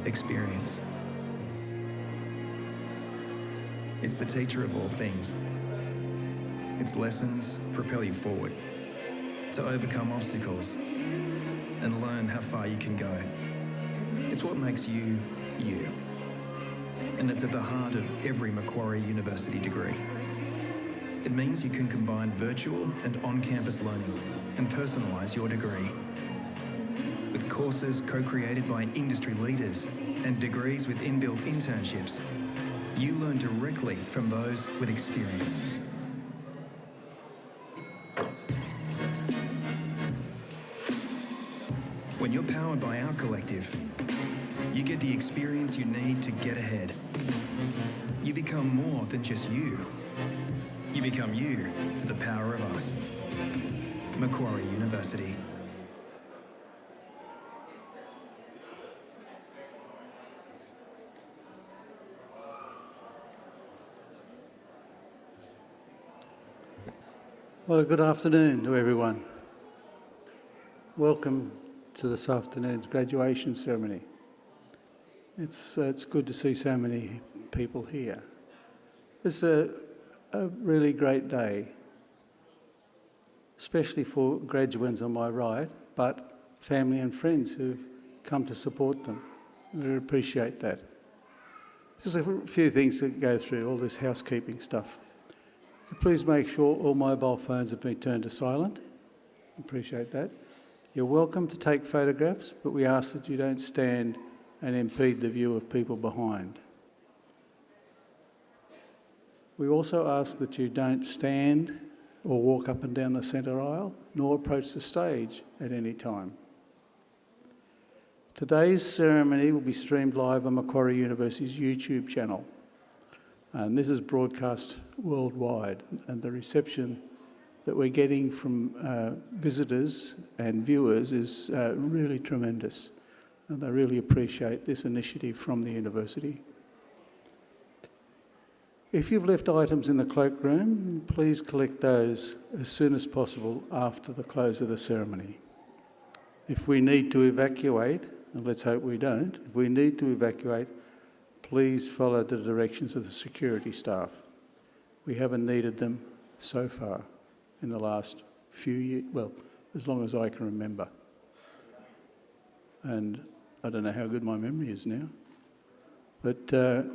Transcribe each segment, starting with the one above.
experience. It's the teacher of all things. Its lessons propel you forward to overcome obstacles and learn how far you can go. It's what makes you, you. And it's at the heart of every Macquarie University degree. It means you can combine virtual and on-campus learning and personalise your degree. With courses co-created by industry leaders and degrees with inbuilt internships, you learn directly from those with experience. When you're powered by our collective, you get the experience you need to get ahead. You become more than just you. You become you to the power of us. Macquarie University. Well, good afternoon to everyone. Welcome to this afternoon's graduation ceremony. It's good to see so many people here. It's a really great day, especially for graduates on my right, but family and friends who've come to support them. We appreciate that. Just a few things to go through, all this housekeeping stuff. Please make sure all mobile phones have been turned to silent. Appreciate that. You're welcome to take photographs, but we ask that you don't stand and impede the view of people behind. We also ask that you don't stand or walk up and down the centre aisle, nor approach the stage at any time. Today's ceremony will be streamed live on Macquarie University's YouTube channel. And this is broadcast worldwide, and the reception that we're getting from visitors and viewers is really tremendous. And I really appreciate this initiative from the university. If you've left items in the cloakroom, please collect those as soon as possible after the close of the ceremony. If we need to evacuate, and let's hope we don't, if we need to evacuate, please follow the directions of the security staff. We haven't needed them so far in the last few years, well, as long as I can remember. And I don't know how good my memory is now. But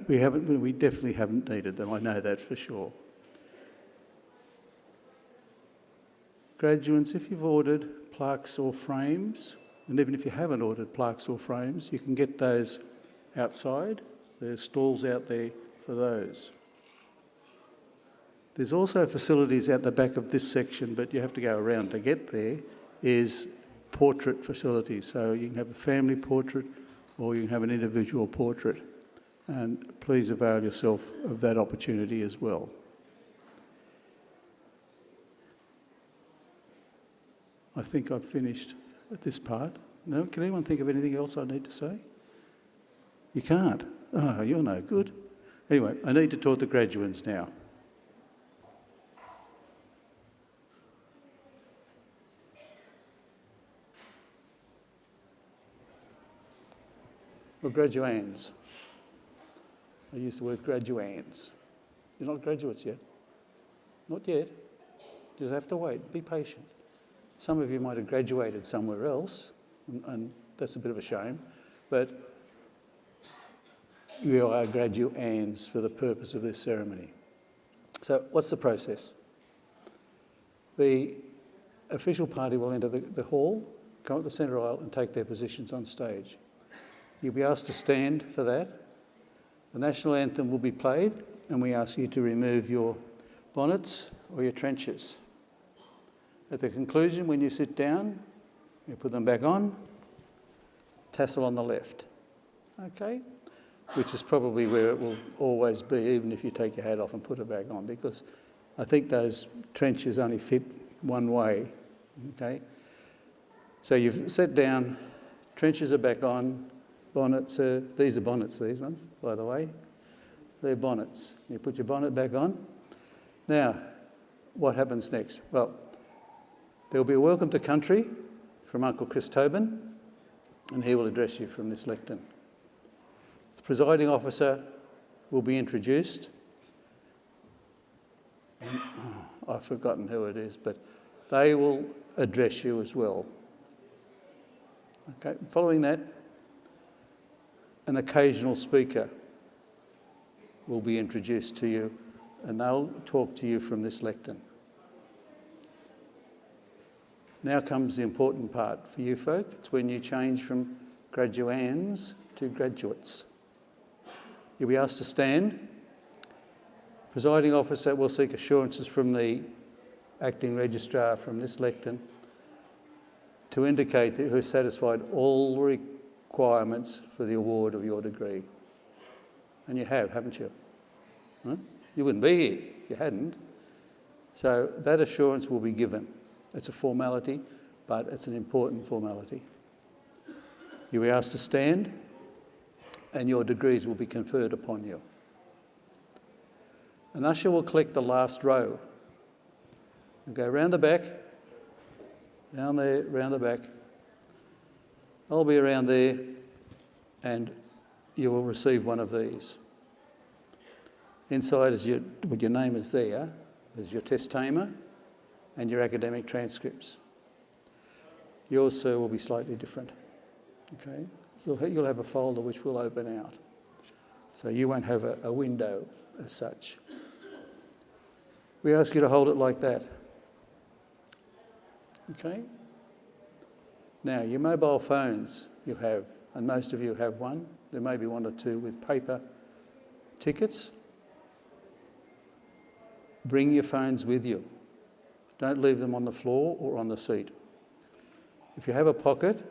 we definitely haven't needed them, I know that for sure. Graduates, if you've ordered plaques or frames, and even if you haven't ordered plaques or frames, you can get those outside. There's stalls out there for those. There's also facilities at the back of this section, but you have to go around to get there, is portrait facilities. So you can have a family portrait or you can have an individual portrait. And please avail yourself of that opportunity as well. I think I've finished at this part. No, can anyone think of anything else I need to say? You can't? Oh, you're no good. Anyway, I need to talk to graduates now. Well, graduands. I use the word graduands. You're not graduates yet? Not yet. You just have to wait. Be patient. Some of you might have graduated somewhere else, and that's a bit of a shame, but you are graduands for the purpose of this ceremony. So what's the process? The official party will enter the hall, come up the centre aisle and take their positions on stage. You'll be asked to stand for that. The national anthem will be played and we ask you to remove your bonnets or your trenches. At the conclusion, when you sit down, you put them back on, tassel on the left, okay? Which is probably where it will always be, even if you take your hat off and put it back on, because I think those trenches only fit one way, okay? So you've sat down, trenches are back on, bonnets, these are bonnets, these ones, by the way. They're bonnets. You put your bonnet back on. Now, what happens next? Well, there'll be a welcome to country from Uncle Chris Tobin, and he will address you from this lectern. presiding officer will be introduced. I've forgotten who it is, but they will address you as well. Okay. Following that, an occasional speaker will be introduced to you, and they'll talk to you from this lectern. Now comes the important part for you folk. It's when you change from graduands to graduates. You'll be asked to stand. Presiding officer will seek assurances from the acting registrar from this lectern to indicate that you have satisfied all requirements for the award of your degree. And you have, haven't you? Huh? You wouldn't be here if you hadn't. So that assurance will be given. It's a formality, but it's an important formality. You'll be asked to stand, and your degrees will be conferred upon you. An usher will collect the last row and go round the back, down there, round the back. I'll be around there, and you will receive one of these. Inside is your name is there, is your testamen and your academic transcripts. Yours, sir, will be slightly different. Okay, you'll have a folder which will open out, so you won't have a window as such. We ask you to hold it like that. Okay. Now, your mobile phones you have, and most of you have one. There may be one or two with paper tickets. Bring your phones with you. Don't leave them on the floor or on the seat. If you have a pocket,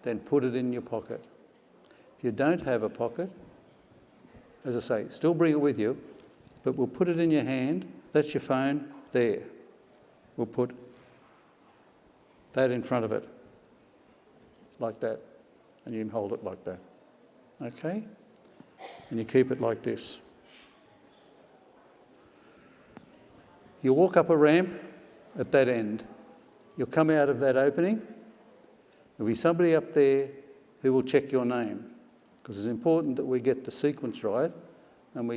then put it in your pocket. If you don't have a pocket, as I say, still bring it with you, but we'll put it in your hand. That's your phone there. We'll put that in front of it, like that, and you can hold it like that. Okay? And you keep it like this. You walk up a ramp at that end. You'll come out of that opening. There'll be somebody up there who will check your name, because it's important that we get the sequence right and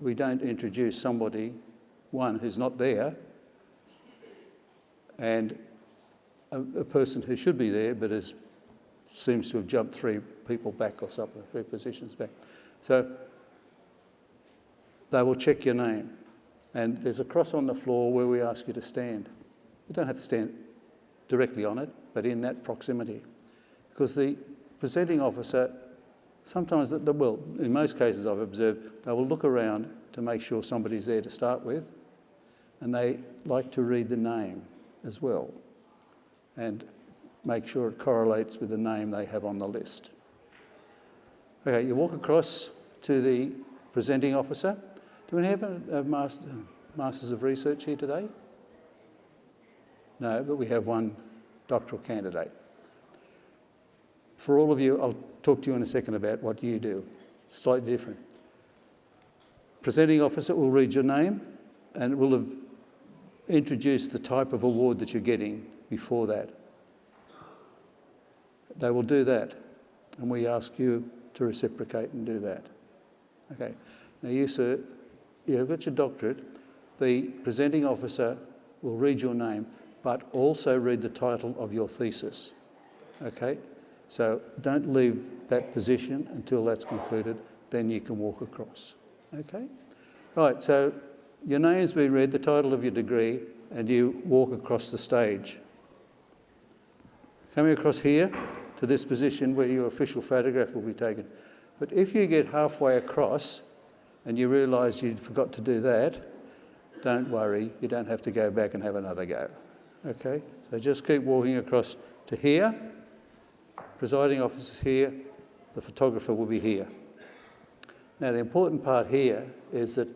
we don't introduce somebody, one, who's not there, and a person who should be there but seems to have jumped 3 people back or something, 3 positions back. So they will check your name. And there's a cross on the floor where we ask you to stand. You don't have to stand directly on it, but in that proximity. Because the presenting officer, sometimes, in most cases I've observed, they will look around to make sure somebody's there to start with, and they like to read the name as well and make sure it correlates with the name they have on the list. Okay, you walk across to the presenting officer. Do we have a Masters of Research here today? No, but we have one doctoral candidate. For all of you, I'll talk to you in a second about what you do. Slightly different. Presenting officer will read your name and will have introduced the type of award that you're getting before that. They will do that, and we ask you to reciprocate and do that. Okay. Now you, sir, you've got your doctorate. The presenting officer will read your name, but also read the title of your thesis. Okay? So don't leave that position until that's concluded, then you can walk across. Okay? Right, so your name's been read, the title of your degree, and you walk across the stage. Coming across here to this position where your official photograph will be taken. But if you get halfway across and you realise you forgot to do that, don't worry, you don't have to go back and have another go. Okay? So just keep walking across to here. Presiding officer's here, the photographer will be here. Now the important part here is that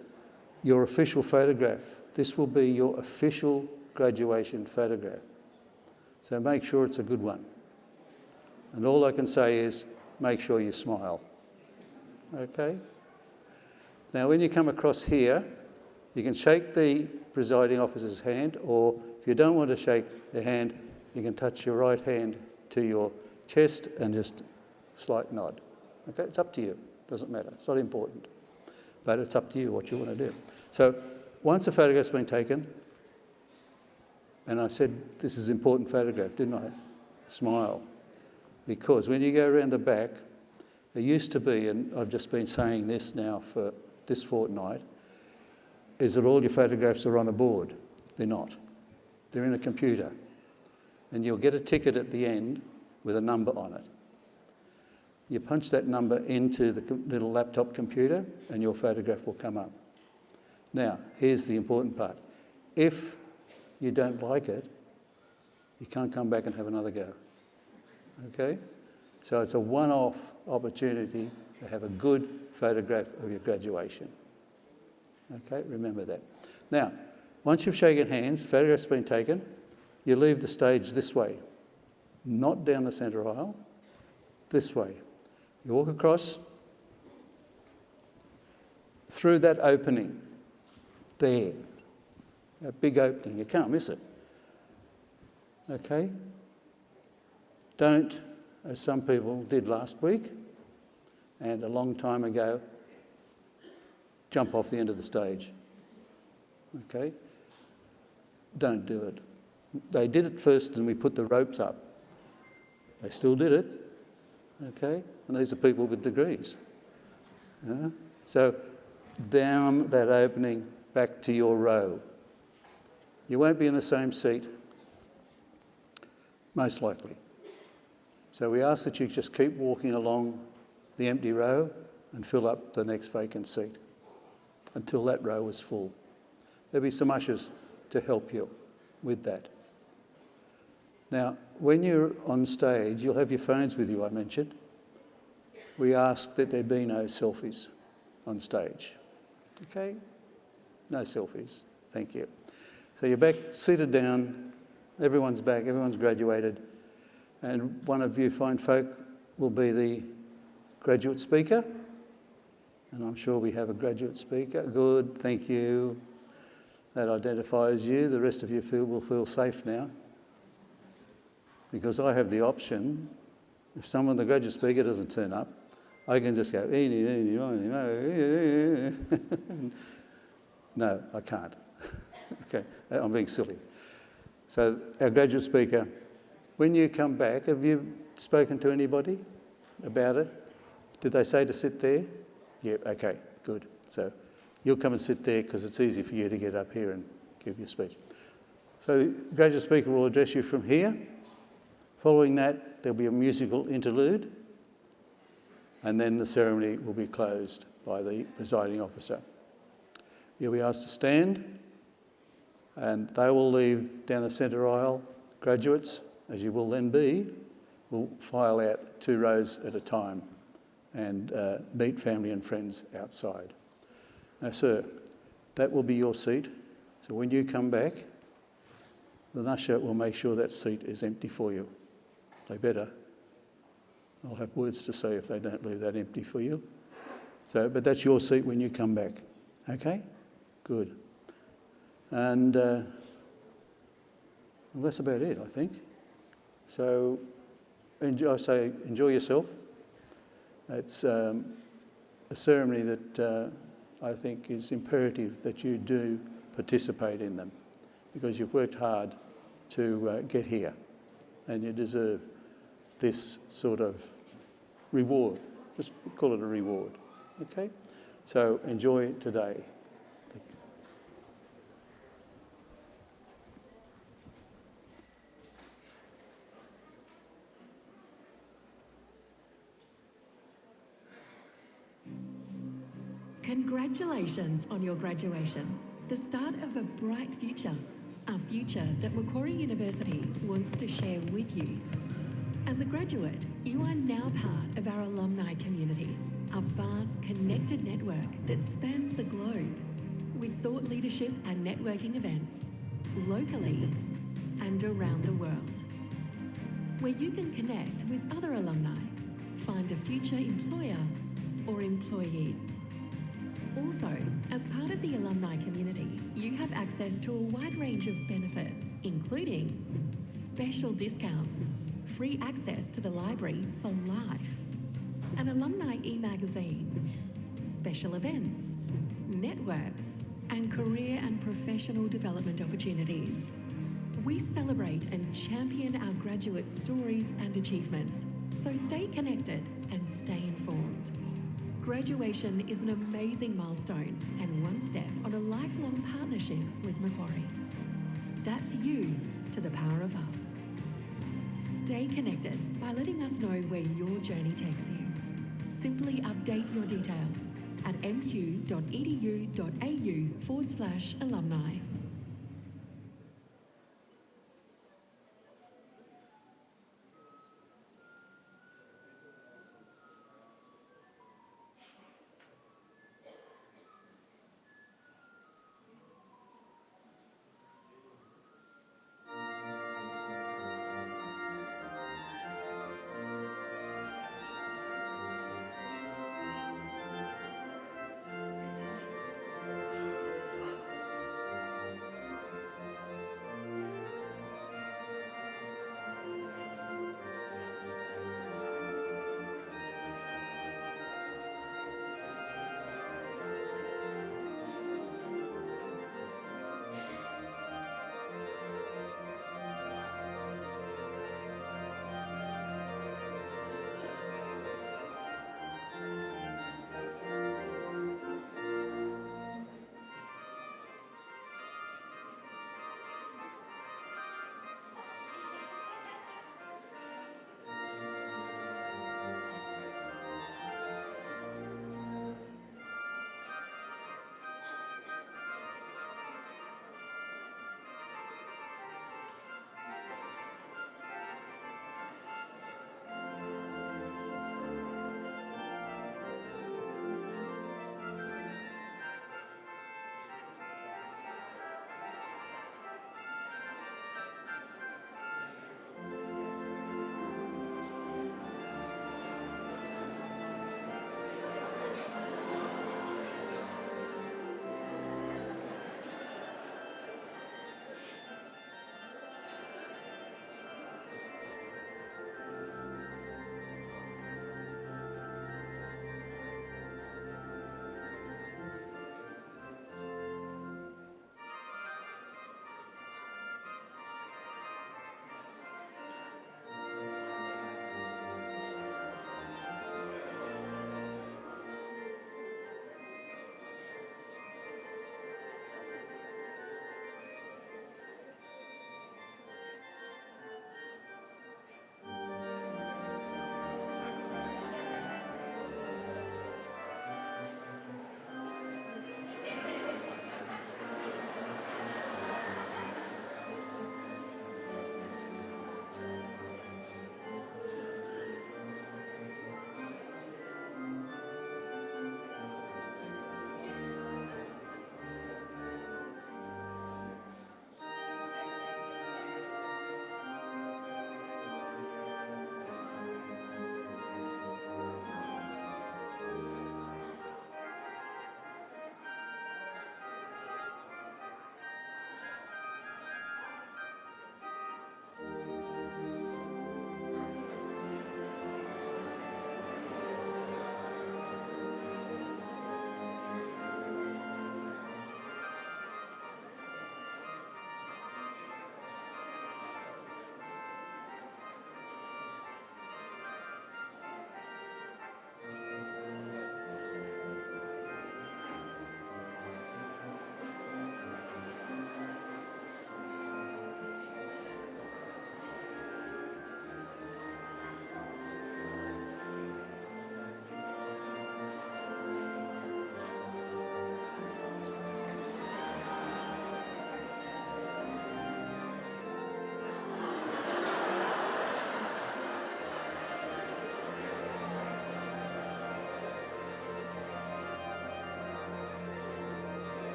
your official photograph, this will be your official graduation photograph. So make sure it's a good one. And all I can say is make sure you smile. Okay? Now when you come across here, you can shake the presiding officer's hand, or if you don't want to shake their hand, you can touch your right hand to your chest and just slight nod. Okay, it's up to you. doesn't matter. It's not important. But it's up to you what you want to do. So once a photograph's been taken, and I said this is an important photograph, didn't I? Smile. Because when you go around the back, there used to be, and I've just been saying this now for this fortnight, is that all your photographs are on a board. They're not. They're in a computer. And you'll get a ticket at the end with a number on it. You punch that number into the little laptop computer and your photograph will come up. Now, here's the important part. If you don't like it, you can't come back and have another go. Okay? So it's a one-off opportunity to have a good photograph of your graduation. Okay, remember that. Now, once you've shaken hands, photograph's been taken, you leave the stage this way, not down the centre aisle, this way. You walk across through that opening there, a big opening, you can't miss it. Okay? Don't, as some people did last week and a long time ago, jump off the end of the stage. Okay? Don't do it. They did it first and we put the ropes up. They still did it. Okay? And these are people with degrees. Yeah? So down that opening, back to your row. You won't be in the same seat, most likely. So we ask that you just keep walking along the empty row and fill up the next vacant seat until that row is full. There'll be some ushers to help you with that. Now, when you're on stage, you'll have your phones with you, I mentioned. We ask that there be no selfies on stage. Okay? No selfies. Thank you. So you're back, seated down, everyone's back, everyone's graduated, and one of you fine folk will be the graduate speaker. And I'm sure we have a graduate speaker. Good, thank you. That identifies you. The rest of you will feel safe now. Because I have the option, if someone, the graduate speaker, doesn't turn up, I can just go, no, I can't. Okay, I'm being silly. So our graduate speaker, when you come back, have you spoken to anybody about it? Did they say to sit there? Yeah, okay, good. So you'll come and sit there because it's easy for you to get up here and give your speech. So the graduate speaker will address you from here. Following that, there'll be a musical interlude, and then the ceremony will be closed by the presiding officer. You'll be asked to stand, and they will leave down the centre aisle. Graduates, as you will then be, will file out 2 rows at a time and meet family and friends outside. Now, sir, that will be your seat. So when you come back, the usher will make sure that seat is empty for you. They better. I'll have words to say if they don't leave that empty for you. So, but that's your seat when you come back. Okay? Good. And well, that's about it, I think. So enjoy yourself. It's a ceremony that I think is imperative that you do participate in them because you've worked hard to get here and you deserve this sort of reward. Let's call it a reward, okay? So enjoy today. Thanks. Congratulations on your graduation, the start of a bright future, a future that Macquarie University wants to share with you. As a graduate, you are now part of our alumni community, a vast connected network that spans the globe, with thought leadership and networking events, locally and around the world, where you can connect with other alumni, find a future employer or employee. Also, as part of the alumni community, you have access to a wide range of benefits, including special discounts, free access to the library for life, an alumni e-magazine, special events, networks, and career and professional development opportunities. We celebrate and champion our graduates' stories and achievements, so stay connected and stay informed. Graduation is an amazing milestone and one step on a lifelong partnership with Macquarie. That's you to the power of us. Stay connected by letting us know where your journey takes you. Simply update your details at mq.edu.au/alumni.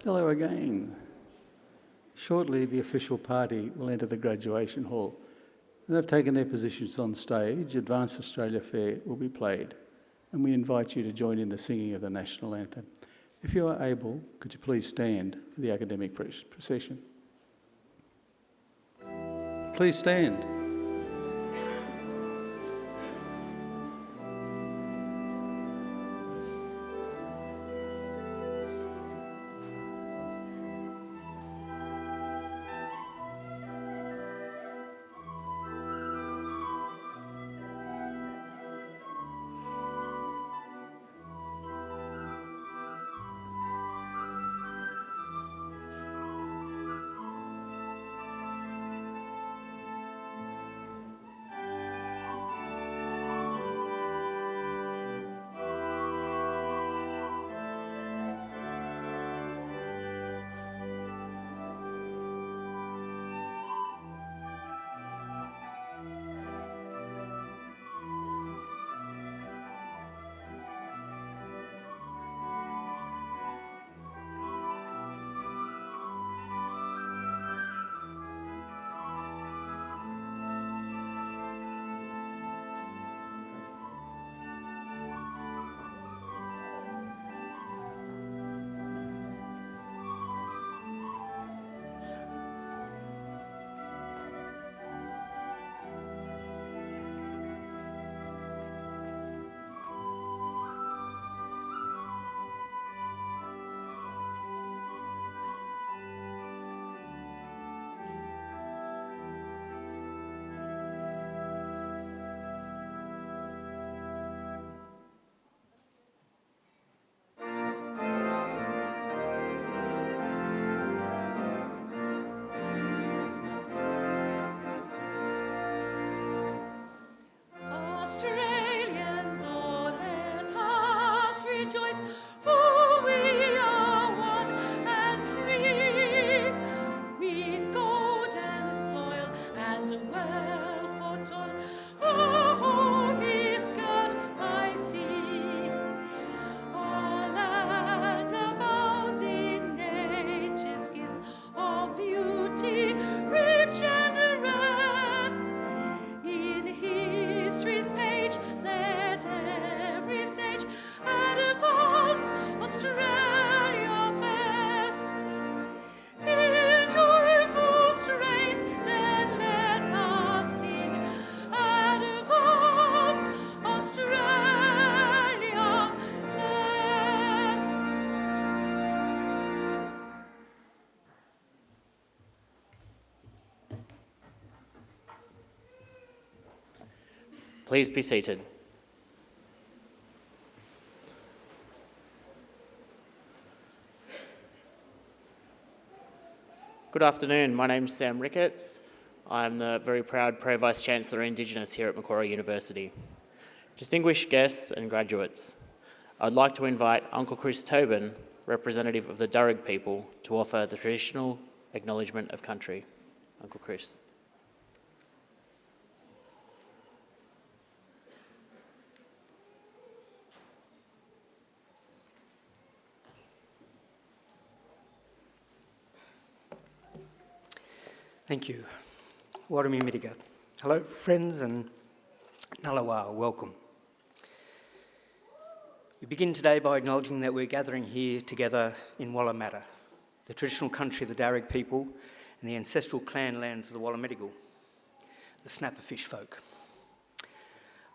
Hello again. Shortly, the official party will enter the graduation hall. When they've taken their positions on stage, Advanced Australia Fair will be played, and we invite you to join in the singing of the national anthem. If you are able, could you please stand for the academic procession? Please stand. Australians, oh, let us rejoice, for we are one and free, with golden soil and wealth for toil. Our home is girt by sea. Our land abounds in nature's gifts of beauty, rich and rare. In history's page, let every stage advance Australia fair. In joyful strains, then let us sing, advance Australia fair. Please be seated. Good afternoon, my name's Sam Ricketts. I'm the very proud Pro Vice-Chancellor Indigenous here at Macquarie University. Distinguished guests and graduates, I'd like to invite Uncle Chris Tobin, representative of the Darug people, to offer the traditional acknowledgement of country. Uncle Chris. Thank you. Warami Miriga. Hello, friends, and Nalawa, welcome. We begin today by acknowledging that we're gathering here together in Wallamata, the traditional country of the Darug people and the ancestral clan lands of the Wallamedigal, the Snapperfish folk. I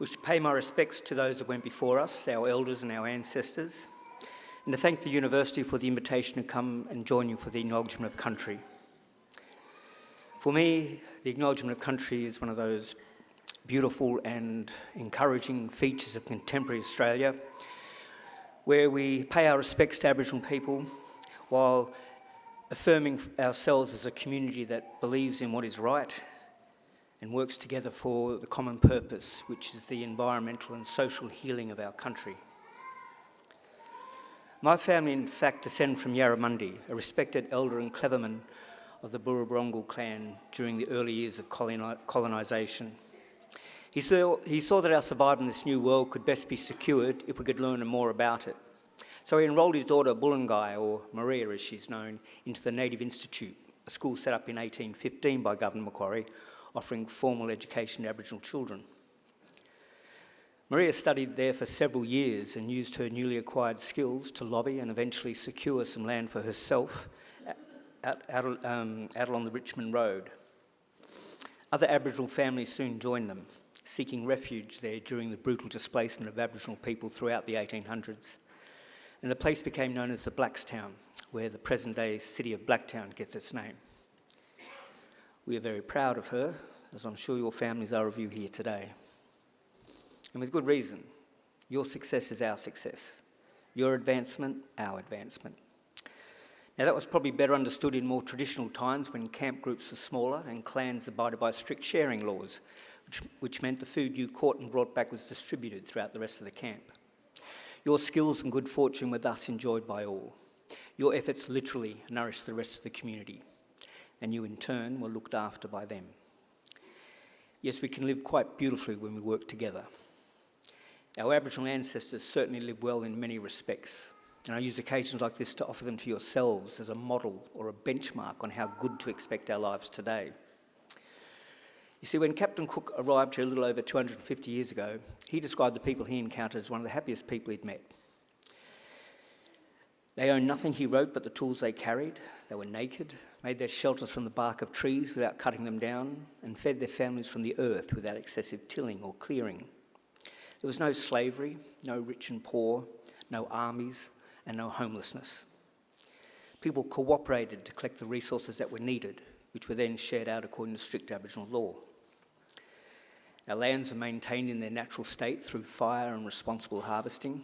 wish to pay my respects to those that went before us, our elders and our ancestors, and to thank the University for the invitation to come and join you for the acknowledgement of country. For me, the acknowledgement of country is one of those beautiful and encouraging features of contemporary Australia, where we pay our respects to Aboriginal people while affirming ourselves as a community that believes in what is right and works together for the common purpose, which is the environmental and social healing of our country. My family, in fact, descend from Yarramundi, a respected elder and cleverman of the Burrabrongal clan during the early years of colonisation. He saw that our survival in this new world could best be secured if we could learn more about it. So he enrolled his daughter Bullangai, or Maria as she's known, into the Native Institute, a school set up in 1815 by Governor Macquarie, offering formal education to Aboriginal children. Maria studied there for several years and used her newly acquired skills to lobby and eventually secure some land for herself out along the Richmond Road. Other Aboriginal families soon joined them, seeking refuge there during the brutal displacement of Aboriginal people throughout the 1800s. And the place became known as the Blackstown, where the present-day city of Blacktown gets its name. We are very proud of her, as I'm sure your families are of you here today. And with good reason. Your success is our success. Your advancement, our advancement. Now that was probably better understood in more traditional times when camp groups were smaller and clans abided by strict sharing laws, which meant the food you caught and brought back was distributed throughout the rest of the camp. Your skills and good fortune were thus enjoyed by all. Your efforts literally nourished the rest of the community, and you in turn were looked after by them. Yes, we can live quite beautifully when we work together. Our Aboriginal ancestors certainly lived well in many respects, and I use occasions like this to offer them to yourselves as a model or a benchmark on how good to expect our lives today. You see, when Captain Cook arrived here a little over 250 years ago, he described the people he encountered as one of the happiest people he'd met. They owned nothing, he wrote, but the tools they carried. They were naked, made their shelters from the bark of trees without cutting them down, and fed their families from the earth without excessive tilling or clearing. There was no slavery, no rich and poor, no armies, and no homelessness. People cooperated to collect the resources that were needed, which were then shared out according to strict Aboriginal law. Our lands are maintained in their natural state through fire and responsible harvesting.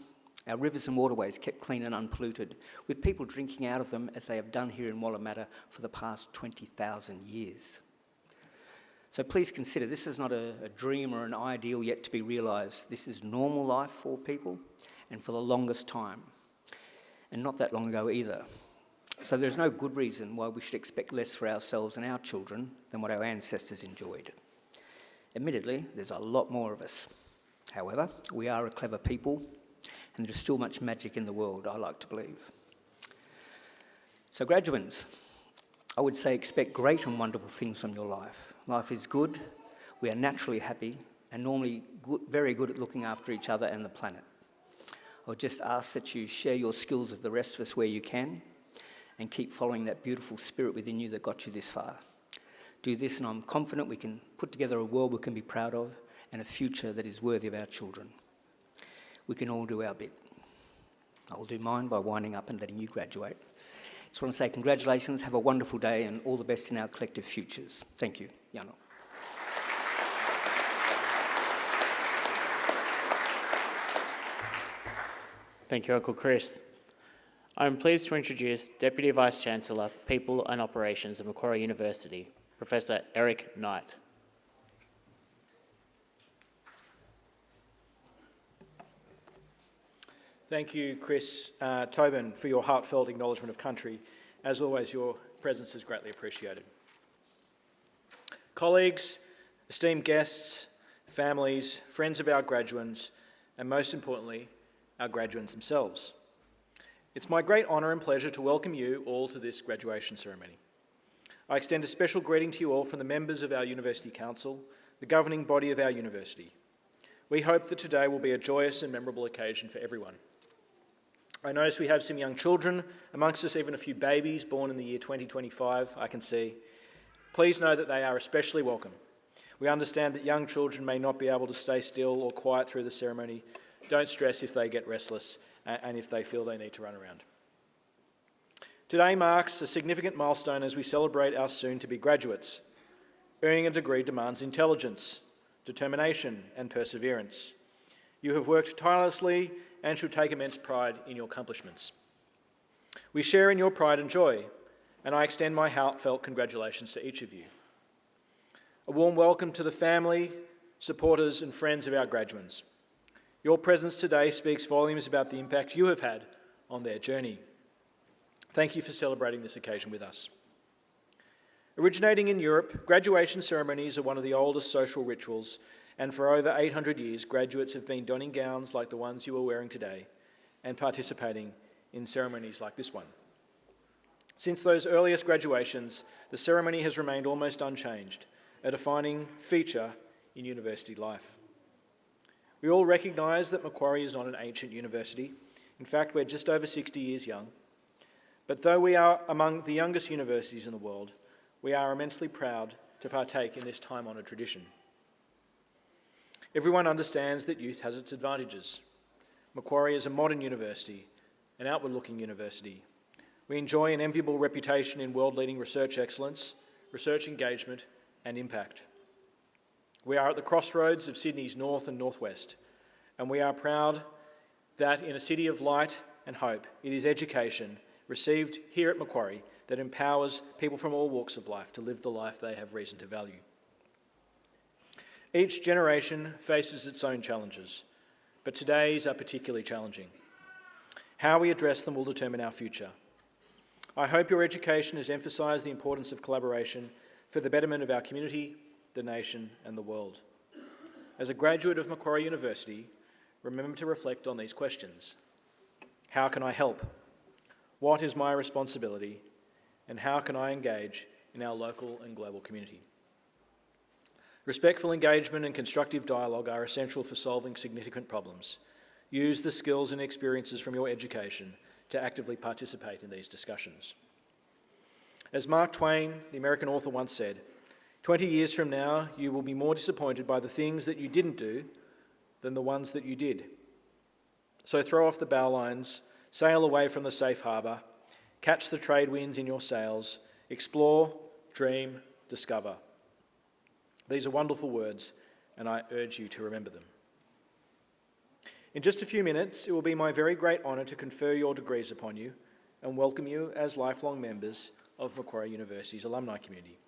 Our rivers and waterways kept clean and unpolluted, with people drinking out of them as they have done here in Wallamata for the past 20,000 years. So please consider, this is not a dream or an ideal yet to be realised. This is normal life for people, and for the longest time, and not that long ago either. So there's no good reason why we should expect less for ourselves and our children than what our ancestors enjoyed. Admittedly, there's a lot more of us. However, we are a clever people, and there is still much magic in the world, I like to believe. So graduates, I would say expect great and wonderful things from your life. Life is good, we are naturally happy, and normally very good at looking after each other and the planet. I would just ask that you share your skills with the rest of us where you can, and keep following that beautiful spirit within you that got you this far. Do this, and I'm confident we can put together a world we can be proud of and a future that is worthy of our children. We can all do our bit. I will do mine by winding up and letting you graduate. Just want to say congratulations, have a wonderful day, and all the best in our collective futures. Thank you. Yano. Thank you, Uncle Chris. I'm pleased to introduce Deputy Vice-Chancellor, People and Operations at Macquarie University, Professor Eric Knight. Thank you, Chris Tobin, for your heartfelt acknowledgement of country. As always, your presence is greatly appreciated. Colleagues, esteemed guests, families, friends of our graduands, and most importantly, our graduands themselves. It's my great honour and pleasure to welcome you all to this graduation ceremony. I extend a special greeting to you all from the members of our University Council, the governing body of our university. We hope that today will be a joyous and memorable occasion for everyone. I notice we have some young children amongst us, even a few babies born in the year 2025, I can see. Please know that they are especially welcome. We understand that young children may not be able to stay still or quiet through the ceremony. Don't stress if they get restless and if they feel they need to run around. Today marks a significant milestone as we celebrate our soon-to-be graduates. Earning a degree demands intelligence, determination, and perseverance. You have worked tirelessly and should take immense pride in your accomplishments. We share in your pride and joy, and I extend my heartfelt congratulations to each of you. A warm welcome to the family, supporters, and friends of our graduands. Your presence today speaks volumes about the impact you have had on their journey. Thank you for celebrating this occasion with us. Originating in Europe, graduation ceremonies are one of the oldest social rituals, and for over 800 years, graduates have been donning gowns like the ones you are wearing today and participating in ceremonies like this one. Since those earliest graduations, the ceremony has remained almost unchanged, a defining feature in university life. We all recognise that Macquarie is not an ancient university. In fact, we're just over 60 years young. But though we are among the youngest universities in the world, we are immensely proud to partake in this time-honoured tradition. Everyone understands that youth has its advantages. Macquarie is a modern university, an outward-looking university. We enjoy an enviable reputation in world-leading research excellence, research engagement and impact. We are at the crossroads of Sydney's north and northwest, and we are proud that in a city of light and hope, it is education received here at Macquarie that empowers people from all walks of life to live the life they have reason to value. Each generation faces its own challenges, but today's are particularly challenging. How we address them will determine our future. I hope your education has emphasised the importance of collaboration for the betterment of our community, the nation and the world. As a graduate of Macquarie University, remember to reflect on these questions. How can I help? What is my responsibility? And how can I engage in our local and global community? Respectful engagement and constructive dialogue are essential for solving significant problems. Use the skills and experiences from your education to actively participate in these discussions. As Mark Twain, the American author, once said, 20 years from now, you will be more disappointed by the things that you didn't do than the ones that you did. So throw off the bow lines, sail away from the safe harbour, catch the trade winds in your sails, explore, dream, discover. These are wonderful words, and I urge you to remember them. In just a few minutes, it will be my very great honour to confer your degrees upon you and welcome you as lifelong members of Macquarie University's alumni community.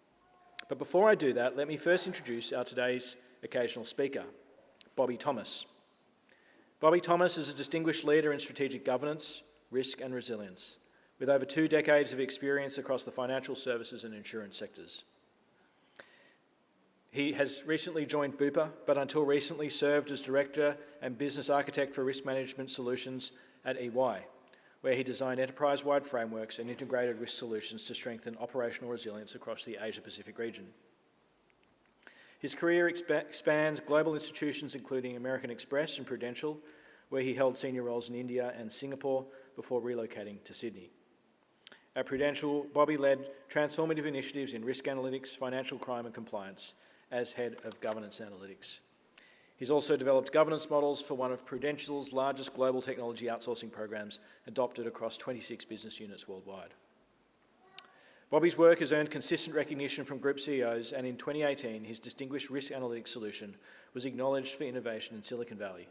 But before I do that, let me first introduce our today's occasional speaker, Bobby Thomas. Bobby Thomas is a distinguished leader in strategic governance, risk and resilience, with over 2 decades of experience across the financial services and insurance sectors. He has recently joined Bupa, but until recently served as Director and Business Architect for Risk Management Solutions at EY, where he designed enterprise-wide frameworks and integrated risk solutions to strengthen operational resilience across the Asia-Pacific region. His career spans global institutions including American Express and Prudential, where he held senior roles in India and Singapore before relocating to Sydney. At Prudential, Bobby led transformative initiatives in risk analytics, financial crime and compliance, as Head of Governance Analytics. He's also developed governance models for one of Prudential's largest global technology outsourcing programs, adopted across 26 business units worldwide. Bobby's work has earned consistent recognition from group CEOs, and in 2018, his distinguished risk analytics solution was acknowledged for innovation in Silicon Valley.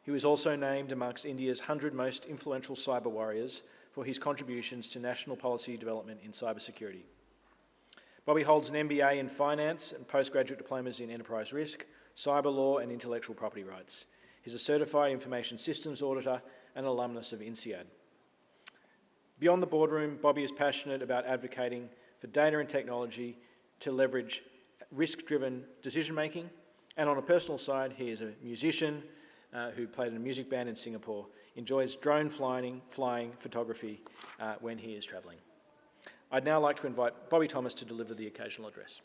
He was also named amongst India's 100 most influential cyber warriors for his contributions to national policy development in cybersecurity. Bobby holds an MBA in finance and postgraduate diplomas in enterprise risk, cyber law and intellectual property rights. He's a certified information systems auditor and alumnus of INSEAD. Beyond the boardroom, Bobby is passionate about advocating for data and technology to leverage risk-driven decision-making. And on a personal side, he is a musician who played in a music band in Singapore, enjoys drone flying photography when he is travelling. I'd now like to invite Bobby Thomas to deliver the occasional address.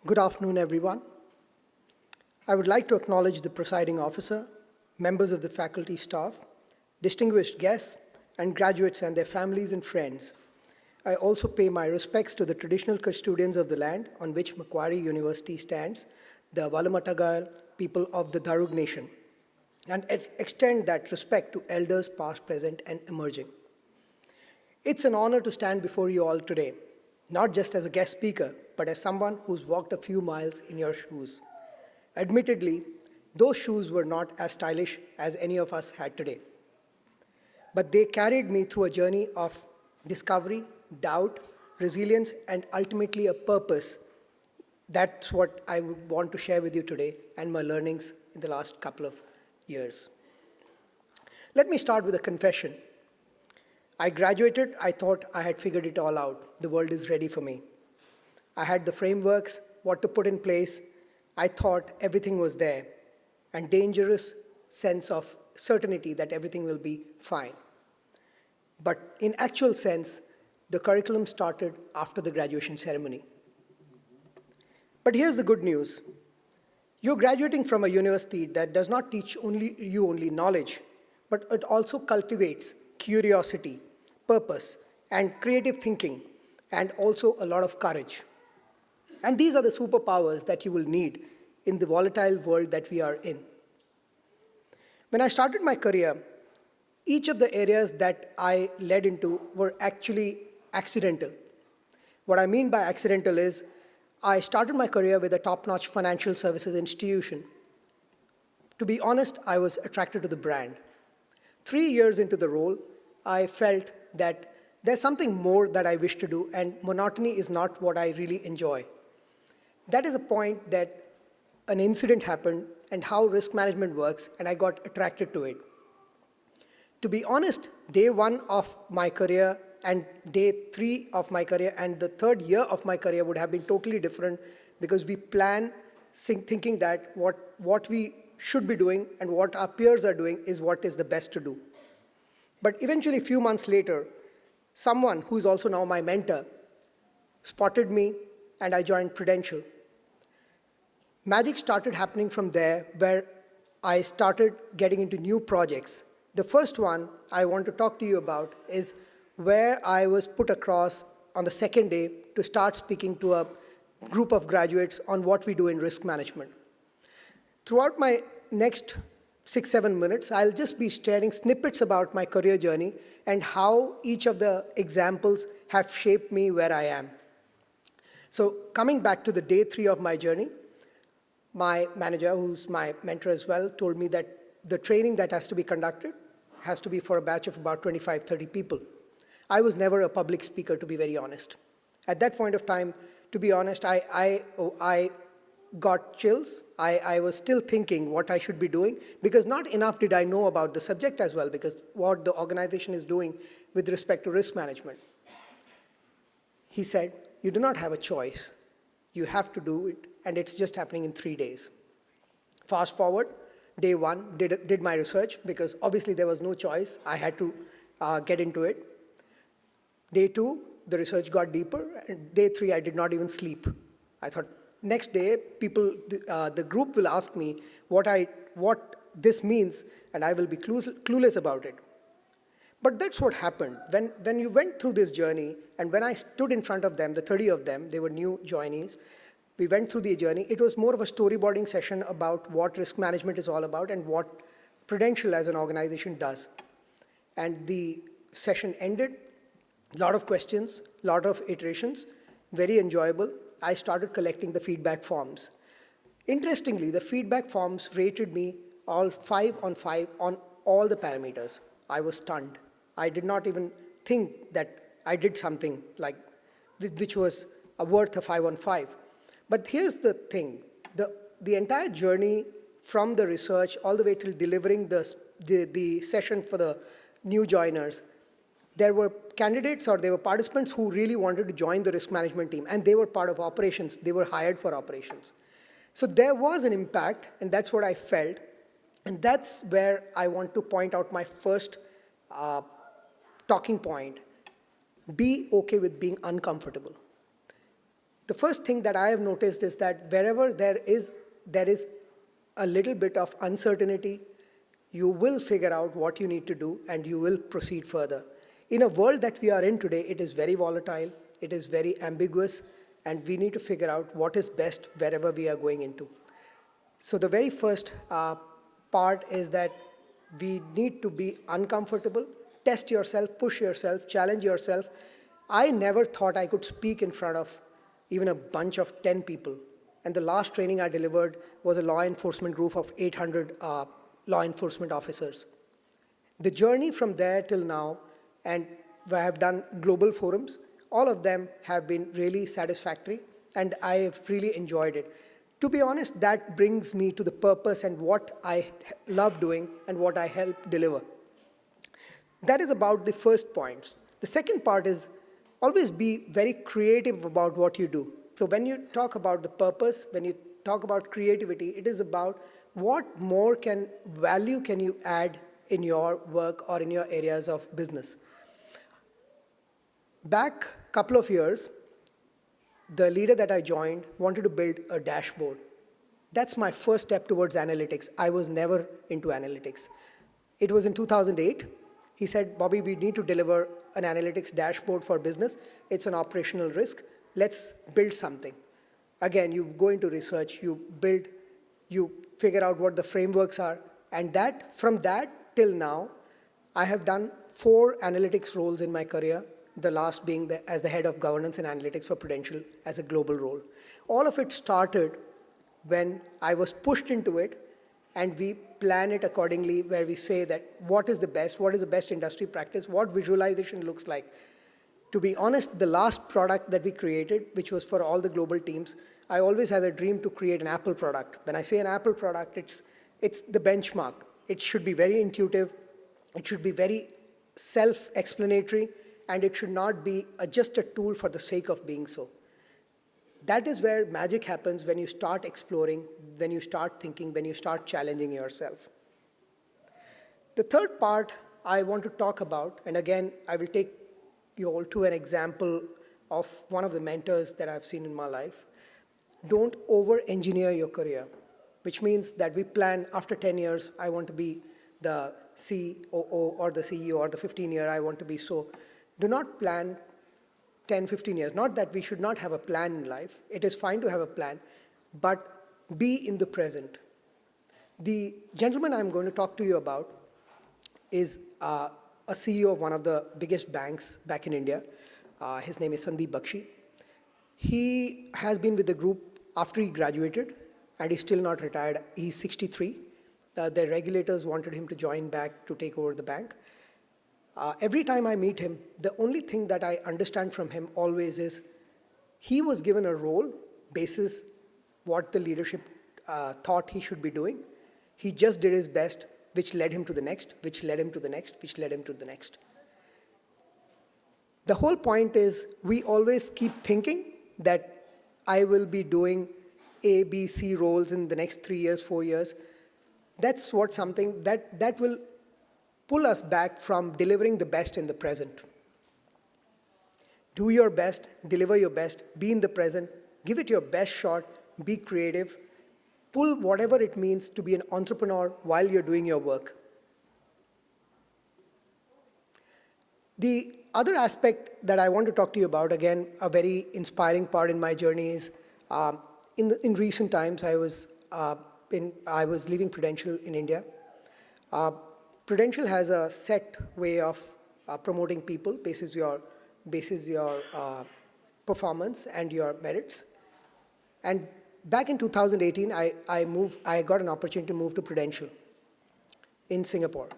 Good afternoon, everyone. I would like to acknowledge the presiding officer, members of the faculty staff, distinguished guests, and graduates and their families and friends. I also pay my respects to the traditional custodians of the land on which Macquarie University stands, the Wallumedegal people of the Darug Nation, and extend that respect to elders past, present, and emerging. It's an honor to stand before you all today, not just as a guest speaker, but as someone who's walked a few miles in your shoes. Admittedly, those shoes were not as stylish as any of us had today. But they carried me through a journey of discovery, doubt, resilience, and ultimately a purpose that's what I would want to share with you today and my learnings in the last couple of years. Let me start with a confession. I graduated, I thought I had figured it all out. The world is ready for me. I had the frameworks, what to put in place. I thought everything was there, and dangerous sense of certainty that everything will be fine. But in actual sense, the curriculum started after the graduation ceremony. But here's the good news. You're graduating from a university that does not teach you only knowledge, but it also cultivates curiosity, purpose, and creative thinking, and also a lot of courage. And these are the superpowers that you will need in the volatile world that we are in. When I started my career, each of the areas that I led into were actually accidental. What I mean by accidental is I started my career with a top-notch financial services institution. To be honest, I was attracted to the brand. 3 years into the role, I felt that there's something more that I wish to do, and monotony is not what I really enjoy. That is a point that an incident happened and how risk management works, and I got attracted to it. To be honest, day 1 of my career and day 3 of my career and the 3rd year of my career would have been totally different, because we plan thinking that what we should be doing and what our peers are doing is what is the best to do. But eventually, a few months later, someone who is also now my mentor spotted me, and I joined Prudential. Magic started happening from there, where I started getting into new projects. The first one I want to talk to you about is where I was put across on the second day to start speaking to a group of graduates on what we do in risk management. Throughout my next 6-7 minutes, I'll just be sharing snippets about my career journey and how each of the examples have shaped me where I am. So coming back to the day 3 of my journey, my manager, who's my mentor as well, told me that the training that has to be conducted has to be for a batch of about 25-30 people. I was never a public speaker, to be very honest. At that point of time, to be honest, I got chills. I was still thinking what I should be doing, because not enough did I know about the subject as well, because what the organization is doing with respect to risk management. He said, you do not have a choice. You have to do it, and it's just happening in 3 days. Fast forward, day 1, did my research, because obviously there was no choice. I had to get into it. Day 2, the research got deeper, and day 3, I did not even sleep. I thought, next day, the group will ask me what this means, and I will be clueless about it. But that's what happened. When you went through this journey, and when I stood in front of them, the 30 of them, they were new joinees, we went through the journey. It was more of a storyboarding session about what risk management is all about and what Prudential as an organization does. And the session ended. A lot of questions, a lot of iterations, very enjoyable. I started collecting the feedback forms. Interestingly, the feedback forms rated me all 5 on 5 on all the parameters. I was stunned. I did not even think that I did something like which was worth a 5 on 5. But here's the thing. The entire journey from the research all the way till delivering the session for the new joiners, there were candidates or there were participants who really wanted to join the risk management team, and they were part of operations. They were hired for operations. So there was an impact, and that's what I felt. And that's where I want to point out my first talking point. Be okay with being uncomfortable. The first thing that I have noticed is that wherever there is a little bit of uncertainty, you will figure out what you need to do and you will proceed further. In a world that we are in today, it is very volatile, it is very ambiguous, and we need to figure out what is best wherever we are going into. So the very first part is that we need to be uncomfortable, test yourself, push yourself, challenge yourself. I never thought I could speak in front of even a bunch of 10 people. And the last training I delivered was a law enforcement group of 800 law enforcement officers. The journey from there till now, and I have done global forums, all of them have been really satisfactory. and I've really enjoyed it. To be honest, that brings me to the purpose and what I love doing and what I help deliver. That is about the first point. The second part is always be very creative about what you do. So when you talk about the purpose, when you talk about creativity, it is about what more value can you add in your work or in your areas of business. Back a couple of years, the leader that I joined wanted to build a dashboard. That's my first step towards analytics. I was never into analytics. It was in 2008. He said, Bobby, we need to deliver an analytics dashboard for business. It's an operational risk. Let's build something. Again, you go into research, you build, you figure out what the frameworks are, and from that till now, I have done 4 analytics roles in my career, the last being as the head of governance and analytics for Prudential as a global role. All of it started when I was pushed into it, and we plan it accordingly, where we say that what is the best industry practice, what visualization looks like. To be honest, the last product that we created, which was for all the global teams, I always had a dream to create an Apple product. When I say an Apple product, it's the benchmark. It should be very intuitive, it should be very self-explanatory, and it should not be just a tool for the sake of being so. That is where magic happens, when you start exploring, when you start thinking, when you start challenging yourself. The third part I want to talk about, and again, I will take you all to an example of one of the mentors that I've seen in my life. Don't over-engineer your career, which means that we plan after 10 years, I want to be the COO or the CEO, or the 15-year, I want to be so. Do not plan 10, 15 years. Not that we should not have a plan in life. It is fine to have a plan, but be in the present. The gentleman I'm going to talk to you about is a CEO of one of the biggest banks back in India. His name is Sandeep Bakshi. He has been with the group after he graduated, and he's still not retired. He's 63. The regulators wanted him to join back to take over the bank. Every time I meet him, the only thing that I understand from him always is he was given a role basis what the leadership thought he should be doing. He just did his best, which led him to the next, which led him to the next, which led him to the next. The whole point is we always keep thinking that I will be doing A, B, C roles in the next 3 years, 4 years. That's something that will pull us back from delivering the best in the present. Do your best, deliver your best, be in the present, give it your best shot, be creative, pull whatever it means to be an entrepreneur while you're doing your work. The other aspect that I want to talk to you about, again, a very inspiring part in my journey is, in recent times, I was leaving Prudential in India. Prudential has a set way of promoting people basis your performance and your merits. And back in 2018, I got an opportunity to move to Prudential in Singapore.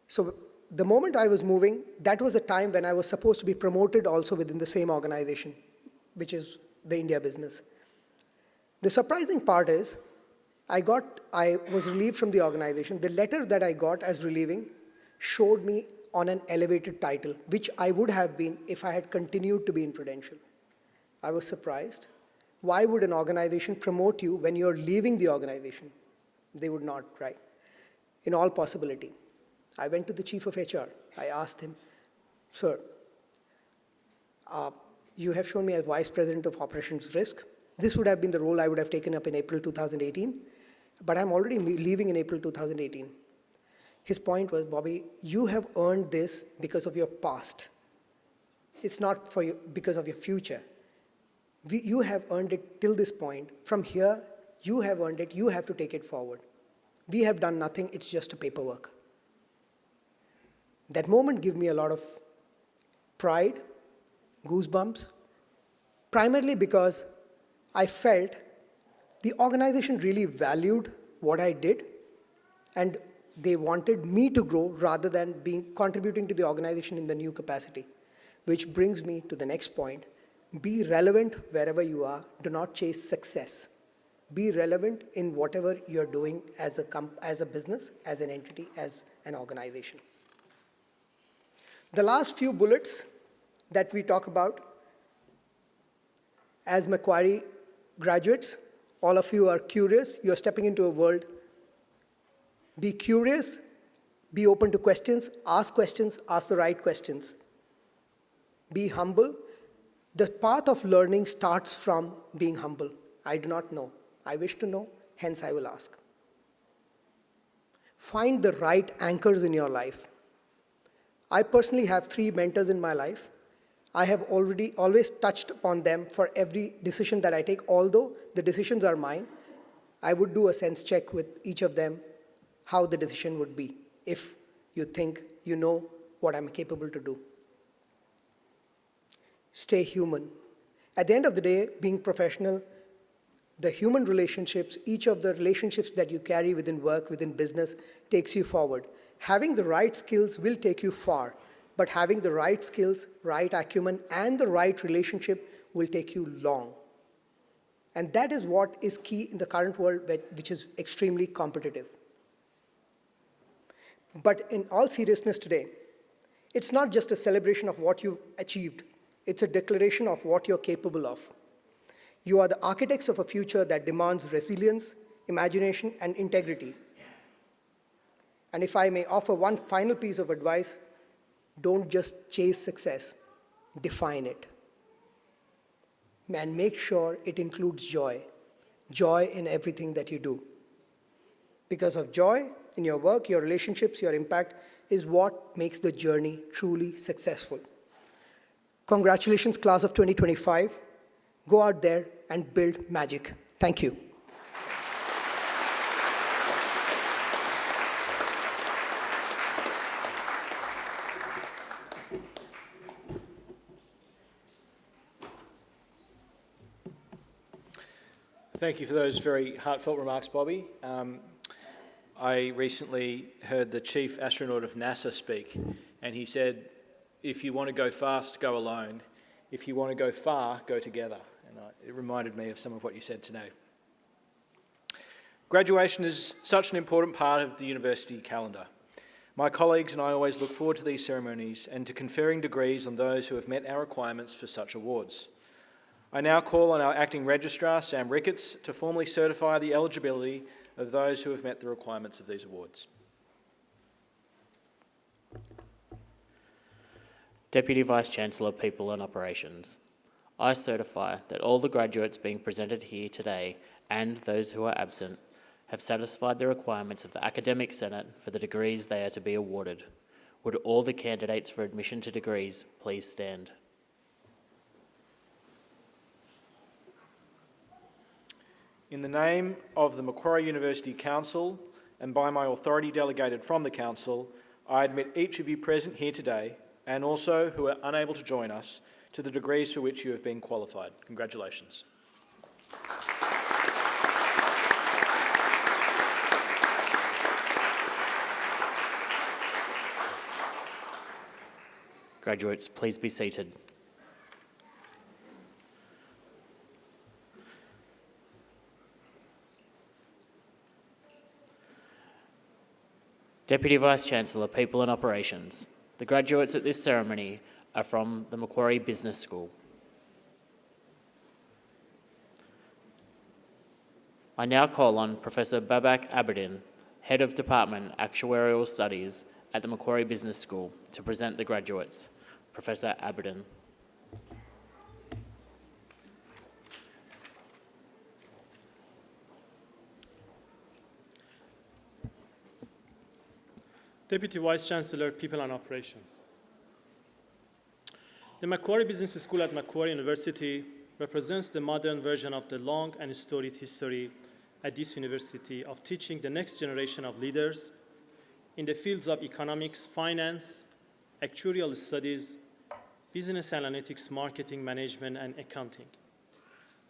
So the moment I was moving, that was a time when I was supposed to be promoted also within the same organization, which is the India business. The surprising part is, I was relieved from the organization. The letter that I got as relieving showed me on an elevated title, which I would have been if I had continued to be in Prudential. I was surprised. Why would an organization promote you when you're leaving the organization? They would not, right? In all possibility. I went to the chief of HR. I asked him, sir, you have shown me as vice president of operations risk. This would have been the role I would have taken up in April 2018, but I'm already leaving in April 2018. His point was, Bobby, you have earned this because of your past. It's not for you because of your future. You have earned it till this point. From here, you have earned it. You have to take it forward. We have done nothing. It's just a paperwork. That moment gave me a lot of pride, goosebumps, primarily because I felt the organization really valued what I did, and they wanted me to grow rather than contributing to the organization in the new capacity. Which brings me to the next point. Be relevant wherever you are. Do not chase success. Be relevant in whatever you're doing as a business, as an entity, as an organization. The last few bullets that we talk about, as Macquarie graduates, all of you are curious. You are stepping into a world. Be curious. Be open to questions. Ask the right questions. Be humble. The path of learning starts from being humble. I do not know. I wish to know, hence I will ask. Find the right anchors in your life. I personally have 3 mentors in my life. I have always touched upon them for every decision that I take. Although the decisions are mine, I would do a sense check with each of them, how the decision would be, if you think you know what I'm capable to do. Stay human. At the end of the day, being professional, the human relationships, each of the relationships that you carry within work, within business, takes you forward. Having the right skills will take you far, but having the right skills, right acumen, and the right relationship will take you long. And that is what is key in the current world, which is extremely competitive. But in all seriousness today, it's not just a celebration of what you've achieved. It's a declaration of what you're capable of. You are the architects of a future that demands resilience, imagination, and integrity. And if I may offer one final piece of advice, don't just chase success, define it. And make sure it includes joy. Joy in everything that you do. Because of joy in your work, your relationships, your impact is what makes the journey truly successful. Congratulations, class of 2025. Go out there and build magic. Thank you. Thank you for those very heartfelt remarks, Bobby. I recently heard the chief astronaut of NASA speak, and he said, if you want to go fast, go alone. If you want to go far, go together. And it reminded me of some of what you said today. Graduation is such an important part of the university calendar. My colleagues and I always look forward to these ceremonies and to conferring degrees on those who have met our requirements for such awards. I now call on our Acting Registrar, Sam Ricketts, to formally certify the eligibility of those who have met the requirements of these awards. Deputy Vice-Chancellor, People and Operations. I certify that all the graduates being presented here today and those who are absent have satisfied the requirements of the Academic Senate for the degrees they are to be awarded. Would all the candidates for admission to degrees please stand? In the name of the Macquarie University Council and by my authority delegated from the Council, I admit each of you present here today and also who are unable to join us to the degrees for which you have been qualified. Congratulations. Graduates, please be seated. Deputy Vice-Chancellor, People and Operations. The graduates at this ceremony are from the Macquarie Business School. I now call on Professor Babak Aberdeen, Head of Department Actuarial Studies at the Macquarie Business School, to present the graduates. Professor Aberdeen. Deputy Vice-Chancellor, People and Operations. The Macquarie Business School at Macquarie University represents the modern version of the long and storied history at this university of teaching the next generation of leaders in the fields of economics, finance, actuarial studies, business analytics, marketing, management, and accounting.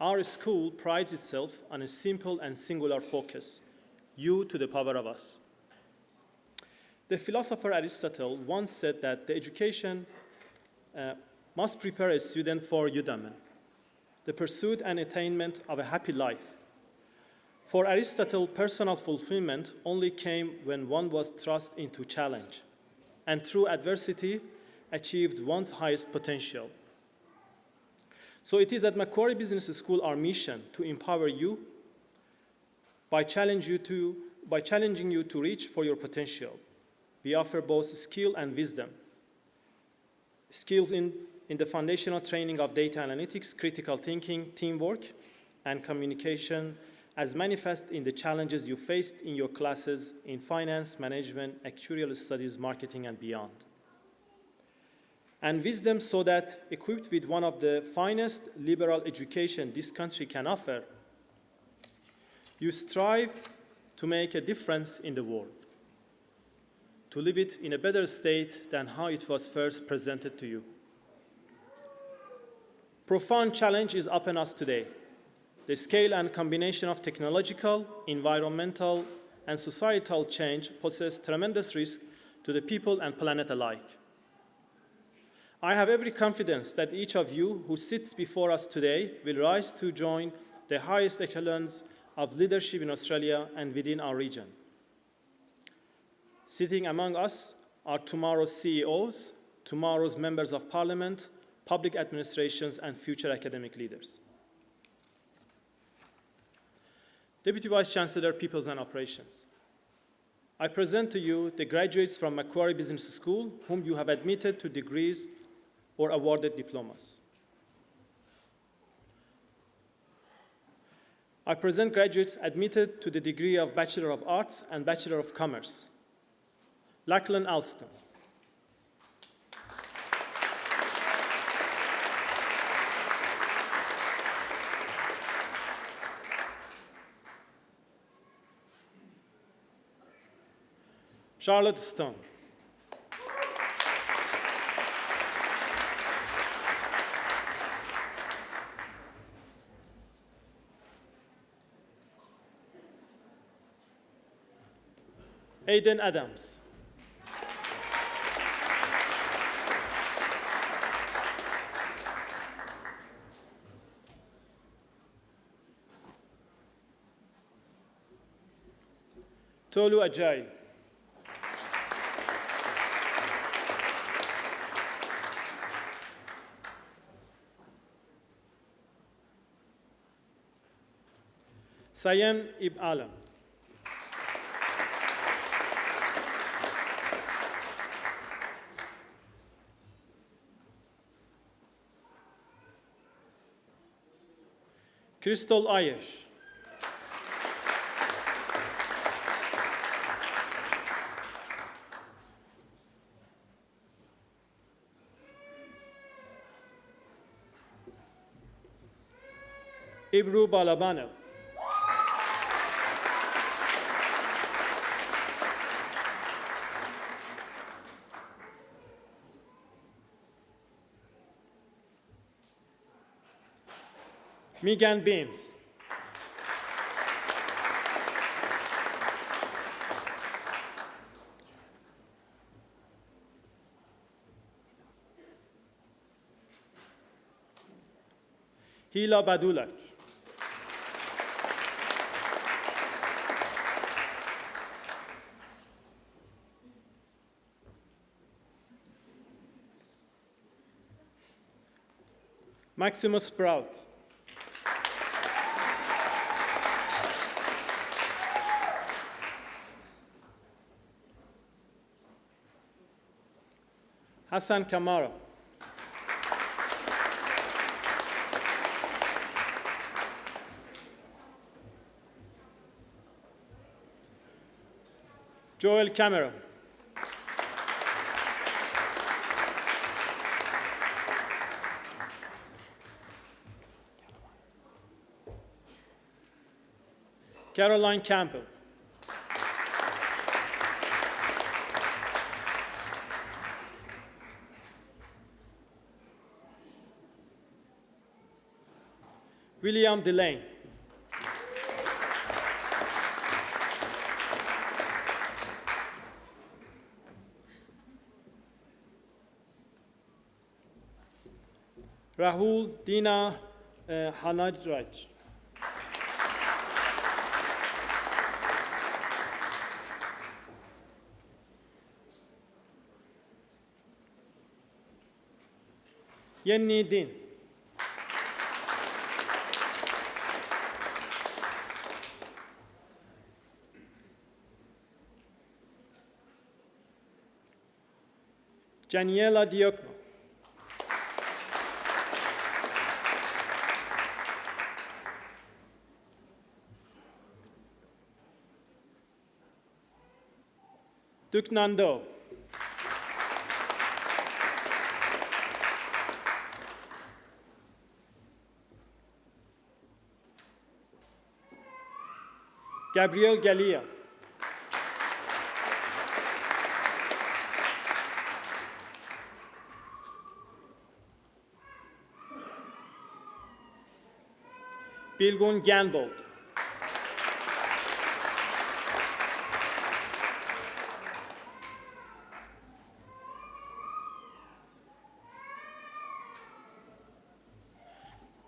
Our school prides itself on a simple and singular focus, you to the power of us. The philosopher Aristotle once said that the education must prepare a student for eudaimon, the pursuit and attainment of a happy life. For Aristotle, personal fulfillment only came when one was thrust into challenge, and through adversity achieved one's highest potential. So it is at Macquarie Business School our mission to empower you by challenging you to reach for your potential. We offer both skill and wisdom. Skills in the foundational training of data analytics, critical thinking, teamwork, and communication as manifest in the challenges you faced in your classes in finance, management, actuarial studies, marketing, and beyond. And wisdom so that, equipped with one of the finest liberal education this country can offer, you strive to make a difference in the world, to leave it in a better state than how it was first presented to you. Profound challenge is upon us today. The scale and combination of technological, environmental, and societal change poses tremendous risk to the people and planet alike. I have every confidence that each of you who sits before us today will rise to join the highest echelons of leadership in Australia and within our region. Sitting among us are tomorrow's CEOs, tomorrow's members of parliament, public administrations, and future academic leaders. Deputy Vice-Chancellor, Peoples and Operations, I present to you the graduates from Macquarie Business School whom you have admitted to degrees or awarded diplomas. I present graduates admitted to the degree of Bachelor of Arts and Bachelor of Commerce. Lachlan Alston. Charlotte Stone. Aidan Adams. Tolu Ajayi. Sayem Ibn Alam. Crystal Ayesh. Ibru Balabano. Megan Beams. Hila Badulak. Maximus Sprout. Hassan Kamara. Joel Cameron. Caroline Campbell. William Delane. Rahul Dina Hanaj Raj. Yenni Din. Janiela Diokno. Duknando. Gabriel Galia. Bilgun Ganbold.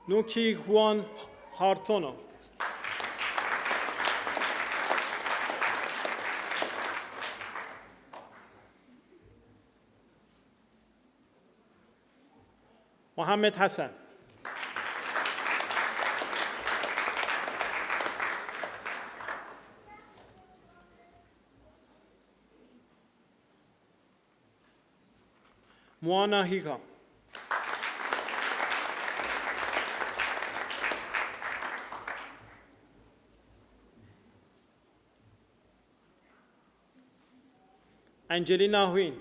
Nuki Juan Hartono. Mohammed Hassan. Moana Higa. Angelina Huyn.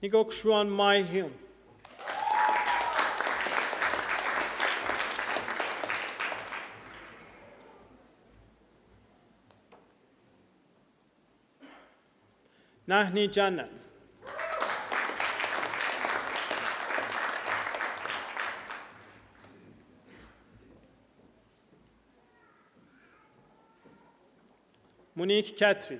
Nigok Shuan Mai Hyun. Nahni Jannat. Monique Katri.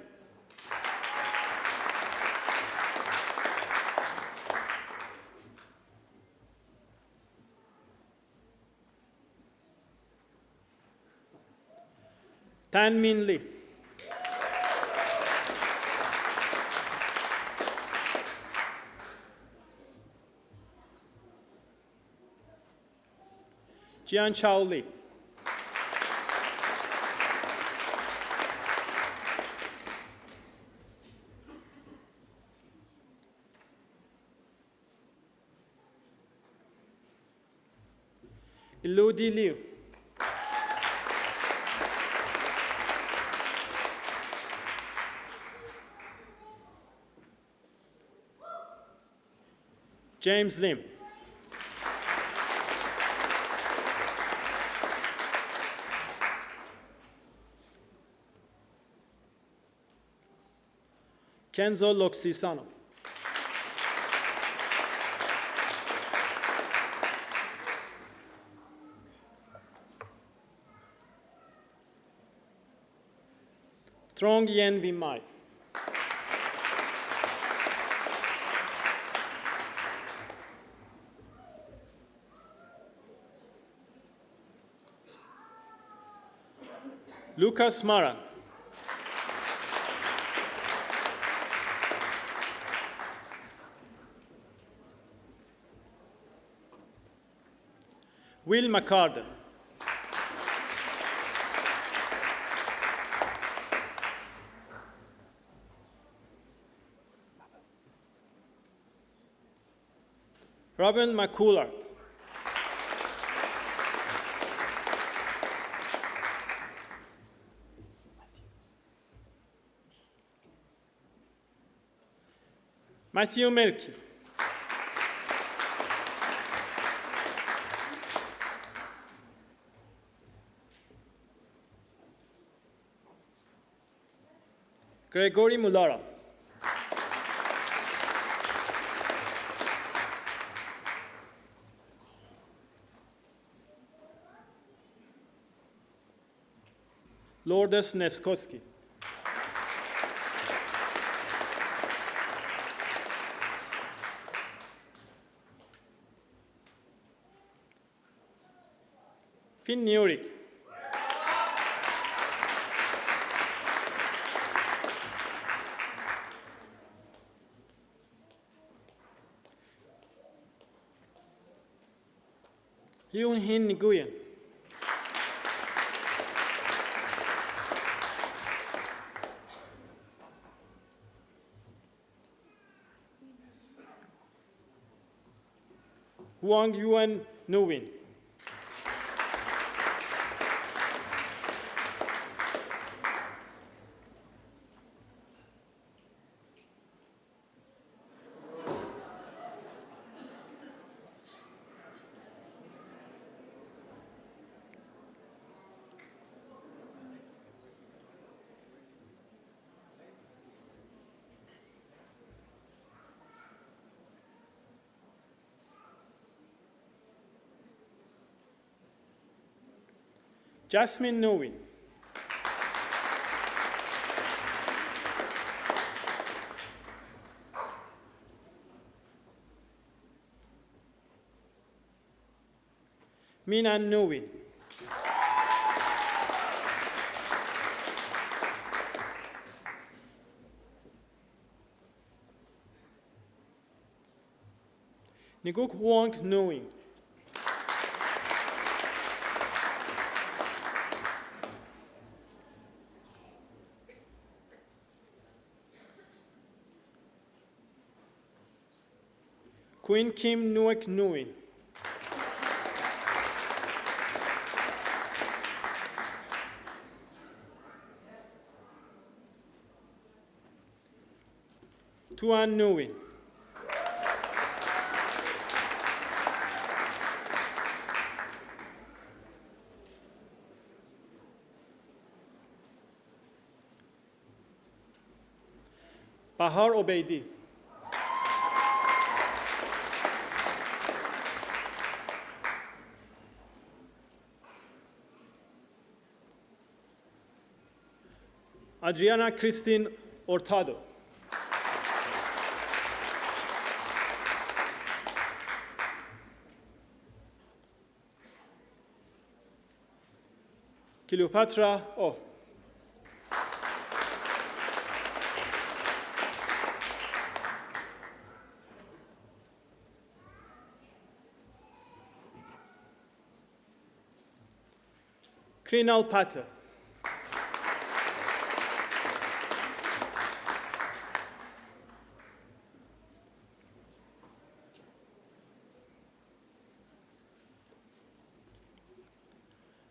Tan Min Lee. Jian Chao Lee. Elodie Liu. James Lim. Kenzo Loxisano. Trong Yen Vimai. Lucas Maran. Will McCarden. Robin McCullard. Matthew Melky. Gregory Mulara. Lourdes Neskoski. Finn Newrick. Yoon Hin Nguyen. Wang Yuan Nguyen. Jasmine Nguyen. Minan Nguyen. Niguk Wong Nguyen. Queen Kim Nuek Nguyen. Tuan Nguyen. Bahar Obeidi. Adriana Christine Ortado. Cleopatra O. Krinal Pater.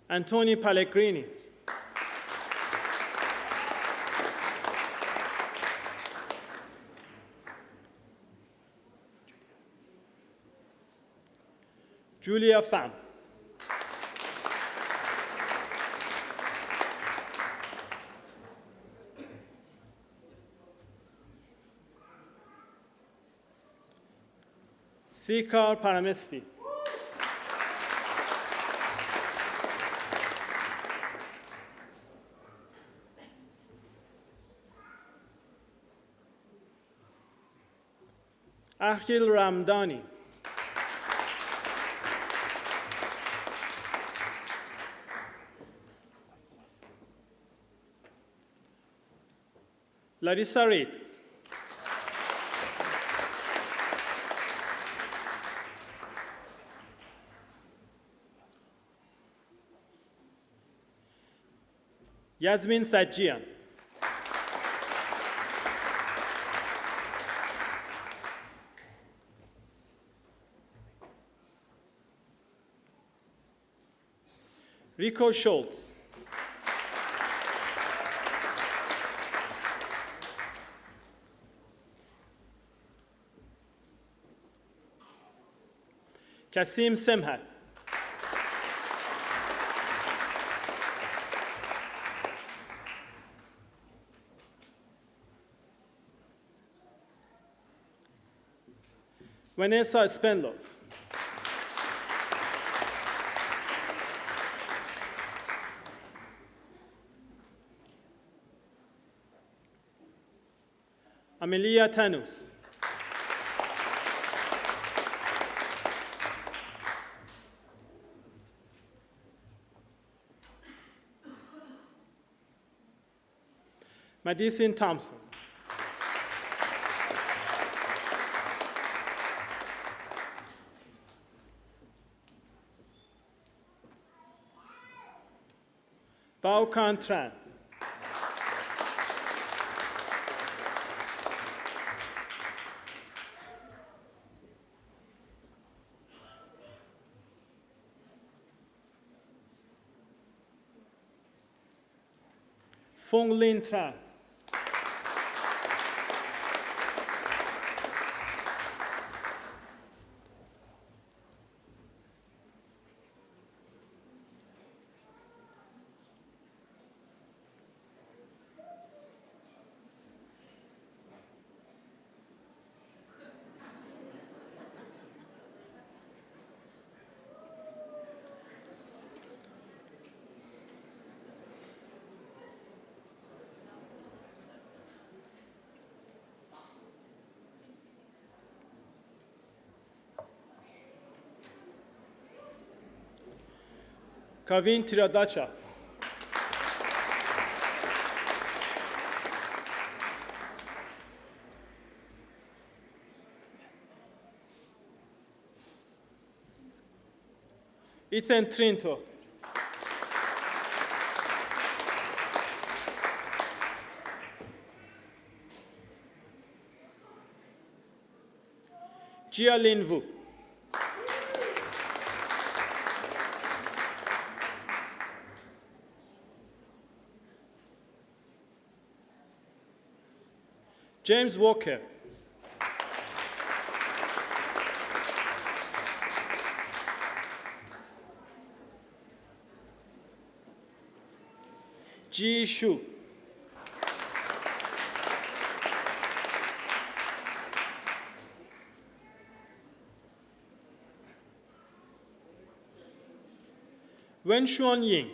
Antoni Pellegrini. Julia Pham. Sikar Paramesti. Akhil Ramdani. Larissa Reid. Yasmin Sajian. Rico Schultz. Kasim Semhat. Vanessa Spenlow. Amelia Tanus. Madison Thompson. Bao Can Tran. Fong Lin Tran. Kavin Tiradacha. Ethan Trinto. Jia Lin Wu. James Walker. Ji Shu. Wen Xuan Ying.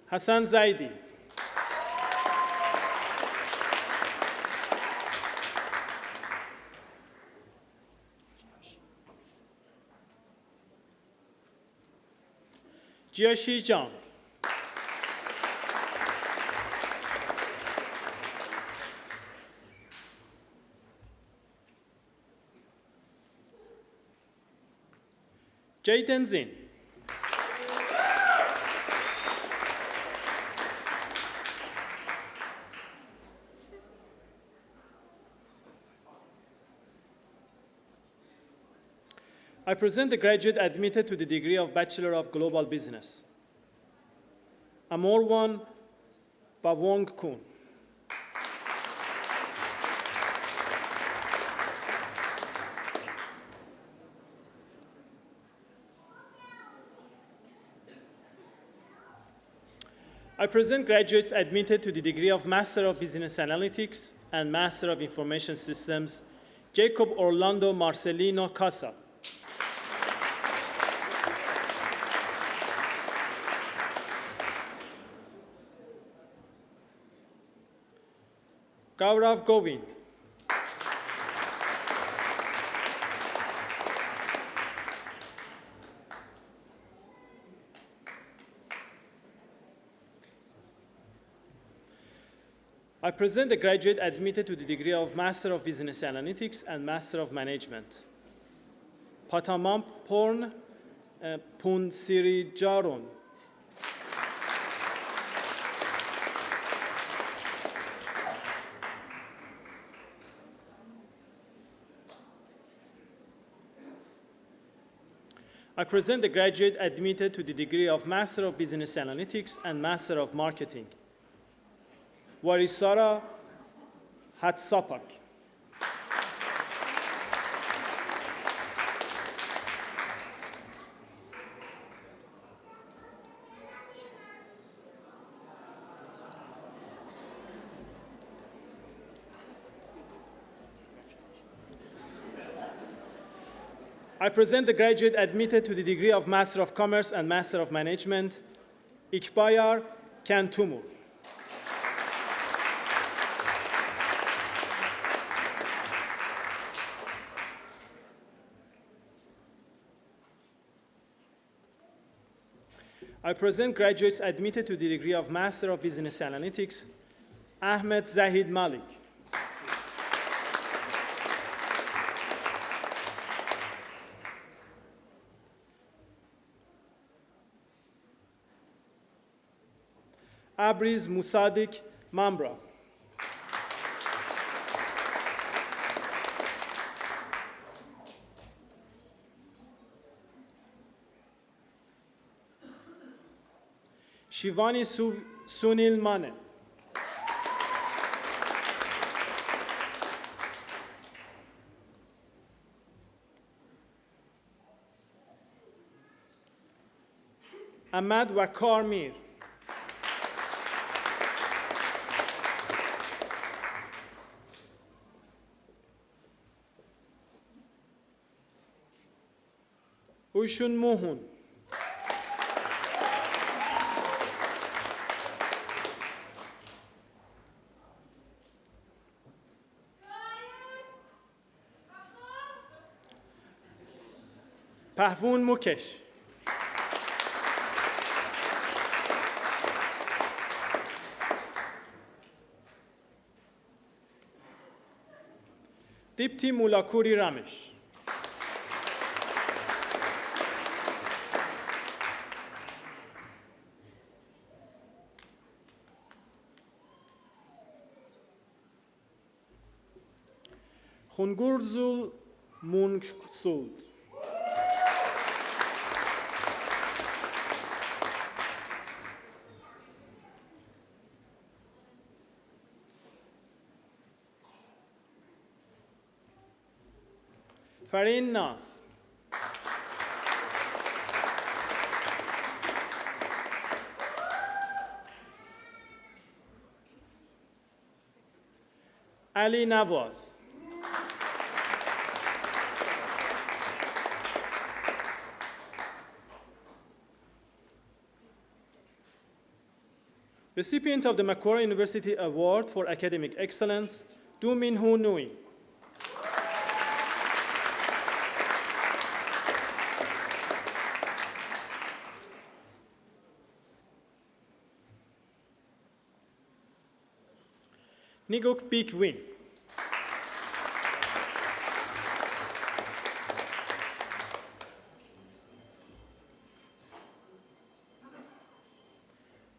Hassan Zaidi. Jiaxi Zhang. Jaden Zin. I present the graduate admitted to the degree of Bachelor of Global Business. Amorwan Bawong Kun. I present graduates admitted to the degree of Master of Business Analytics and Master of Information Systems, Jacob Orlando Marcelino Casa. Gaurav Govind. I present the graduate admitted to the degree of Master of Business Analytics and Master of Management. Patamam Porn Punsiri Jaron. I present the graduate admitted to the degree of Master of Business Analytics and Master of Marketing. Warisara Hatsapak. I present the graduate admitted to the degree of Master of Commerce and Master of Management, Ikbayar Kantumur. I present graduates admitted to the degree of Master of Business Analytics, Ahmed Zahid Malik. Abriz Musadik Mambra. Shivani Sunil Mane. Ahmad Wakar Mir. Uyshun Mohun. Pahvun Mukesh. Dipti Mulakuri Ramesh. Khungurzul Munksud. Farin Nas. Ali Nawaz. Recipient of the Macquarie University Award for Academic Excellence, Du Minhu Nui. Nigok Bik Win.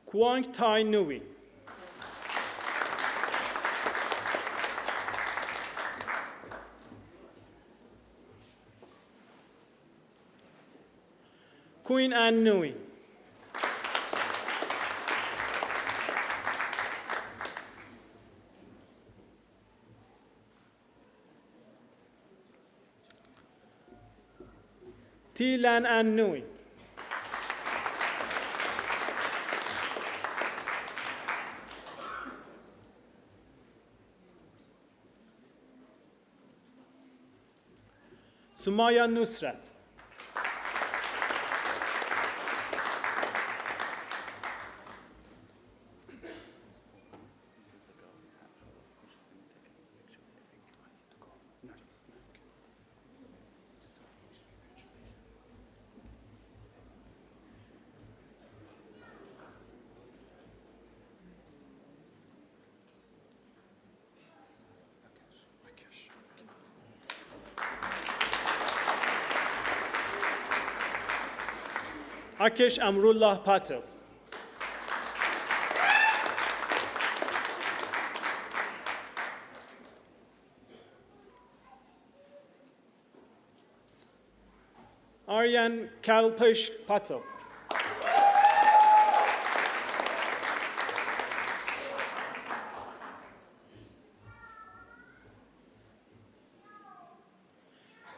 Kwang Tai Nui. Queen Anne Nui. Tilan Anne Nui. Sumaya Nusrat. Akesh Amrullah Patel. Aryan Kalpesh Patel.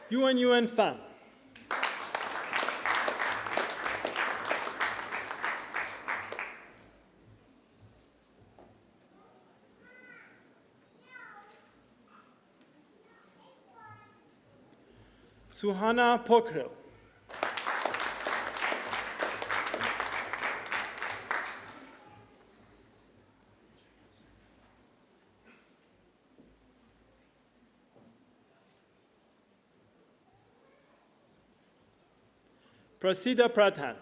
Yuan Fan. Suhana Pokrel. Prasida Pradhan.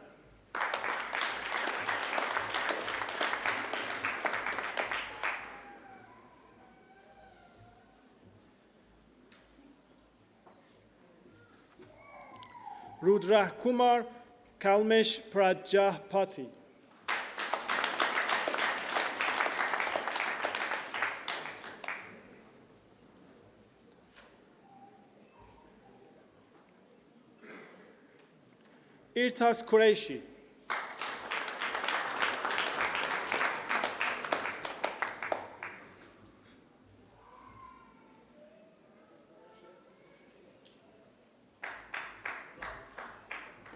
Rudra Kumar Kalmesh Prajapati. Irtas Qureshi.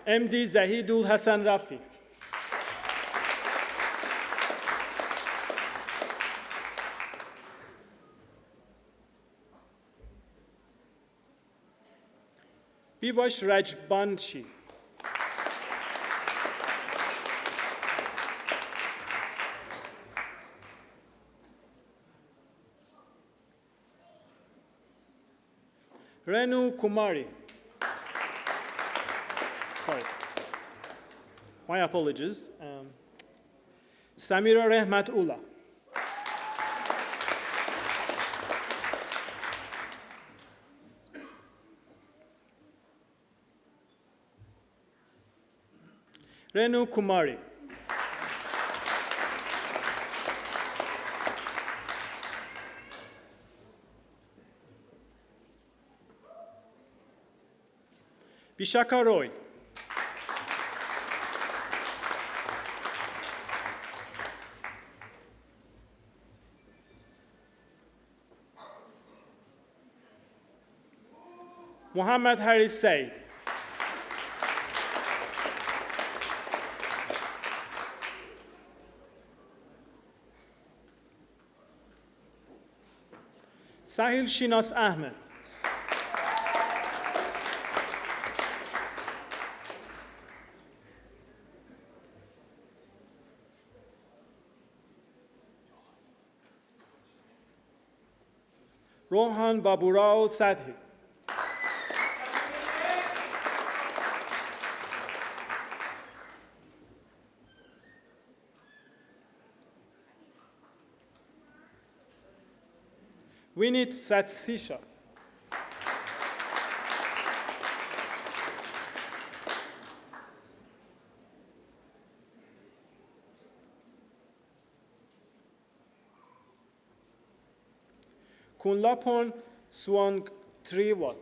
MD Zahidul Hassan Rafi. Bivash Rajbanshi. Renu Kumari. Sorry. My apologies. Samira Rehmatullah. Renu Kumari. Bishaka Roy. Muhammad Haris Said. Sahil Shinas Ahmed. Rohan Baburao Sadhi. Vinit Satsisha. Kunlapon Swang Triwat.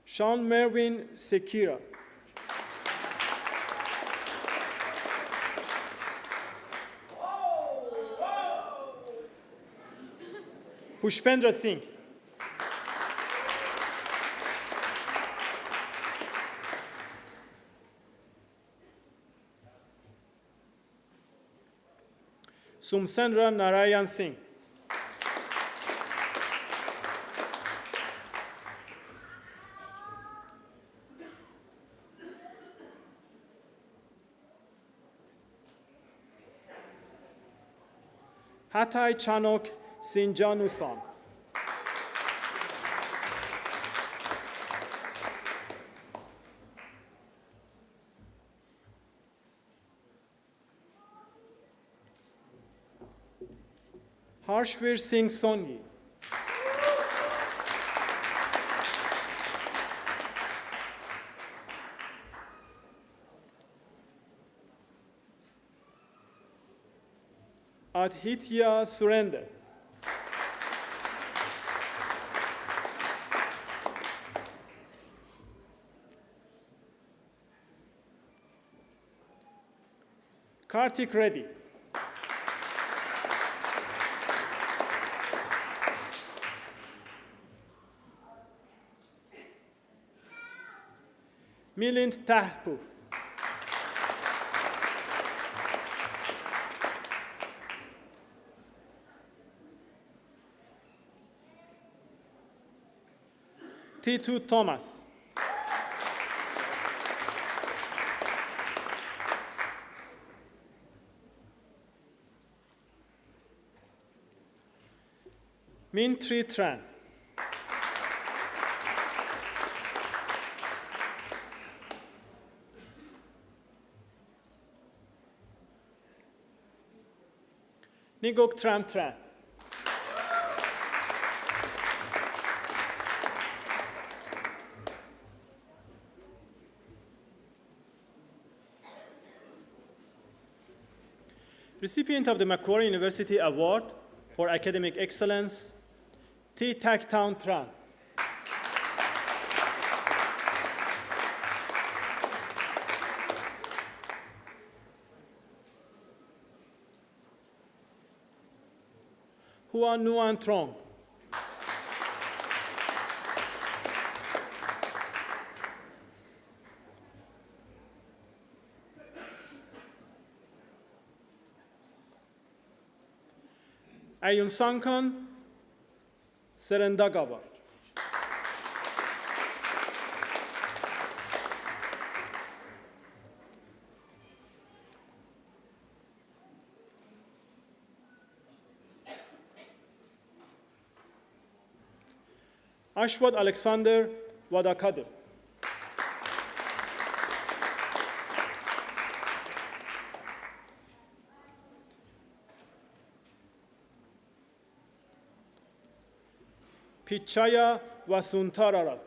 Sean Merwin Sekira. Pushpendra Singh. Sumsendra Narayan Singh. Hatay Chanok Sinjanusan. Harshvir Singh Soni. Adhitya Surender. Kartik Reddy. Milind Tahpur. T2 Thomas. Mintri Tran. Nigok Tram Tran. Recipient of the Macquarie University Award for Academic Excellence, T. Tak Town Tran. Hua Nuan Trong. Ayun Sankan Serendagabar. Ashwat Alexander Wadakader. Pichaya Wasuntararat.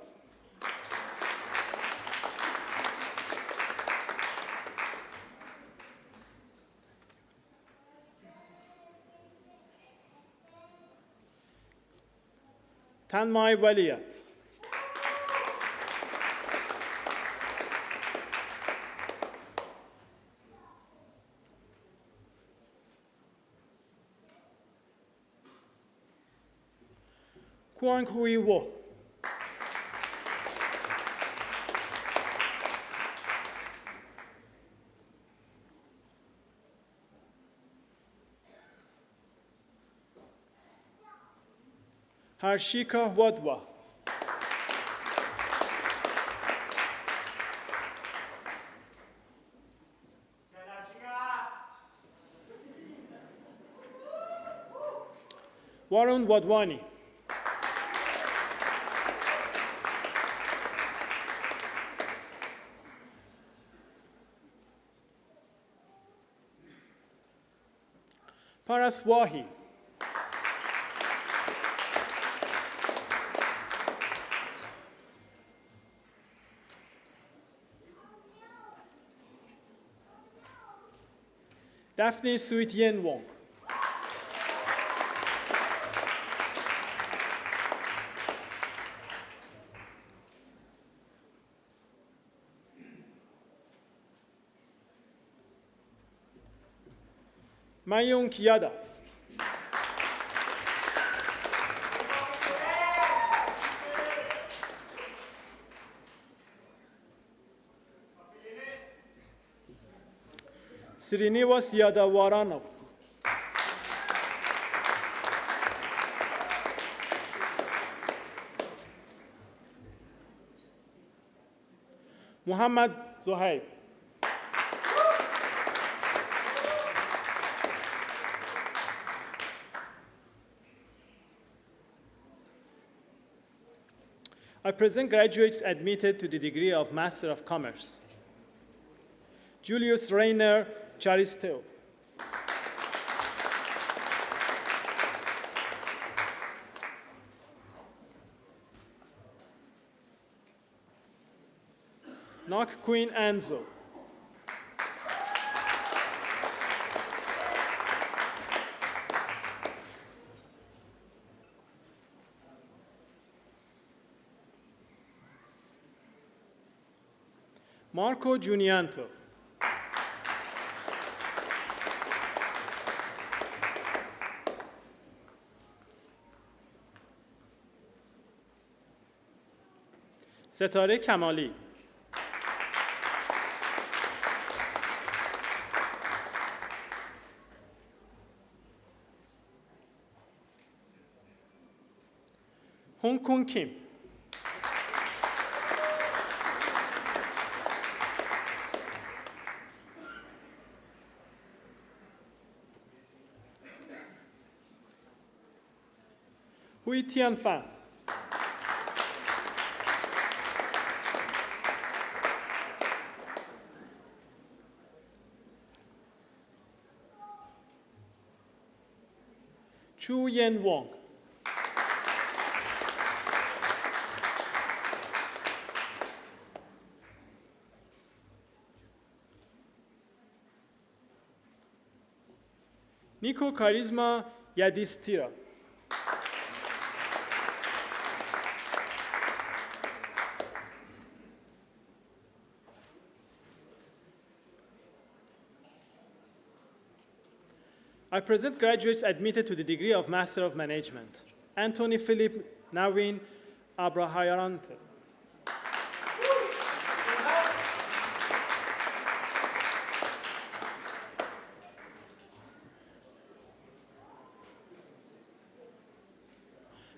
Tanmay Waliyat. Kuang Hui Wo. Harshika Wadwa. Warun Wadwani. Paras Wahi. Daphne Suit Yen Wong. Mayung Yadav. Srinivas Yadawaranov. Muhammad Zohaib. I present graduates admitted to the degree of Master of Commerce. Julius Rainer Charisteo. Nok Queen Anzo. Marco Junianto. ستاره کمالی. هونگ کونگ کیم. هوی تیان فن. Yen Wong. Nico Charisma Yadistira. I present graduates admitted to the degree of Master of Management. Anthony Philip Nawin Abrahayarante.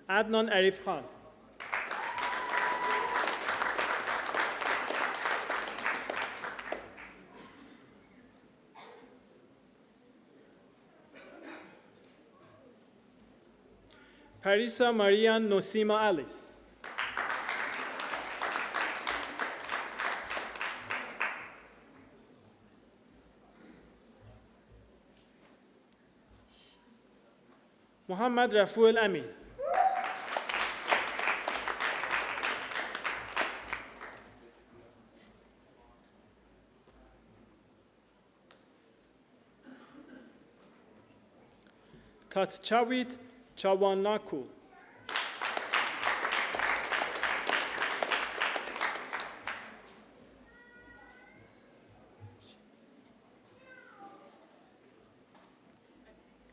Adnan Arif Khan. Parisa Marian Nosima Alice. Muhammad Rafuel Amin. Tatchawit Chawanakul.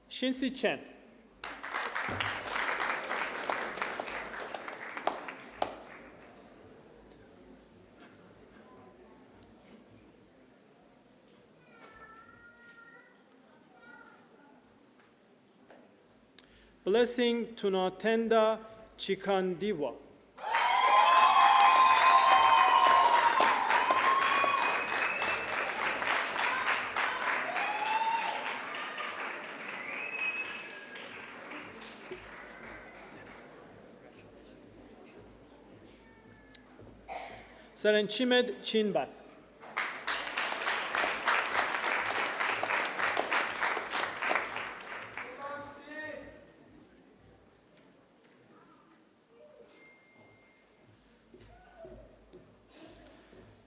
Shinsi Chen. Blessing Tunatenda Chikandiwa. Saranchimed Chinbat.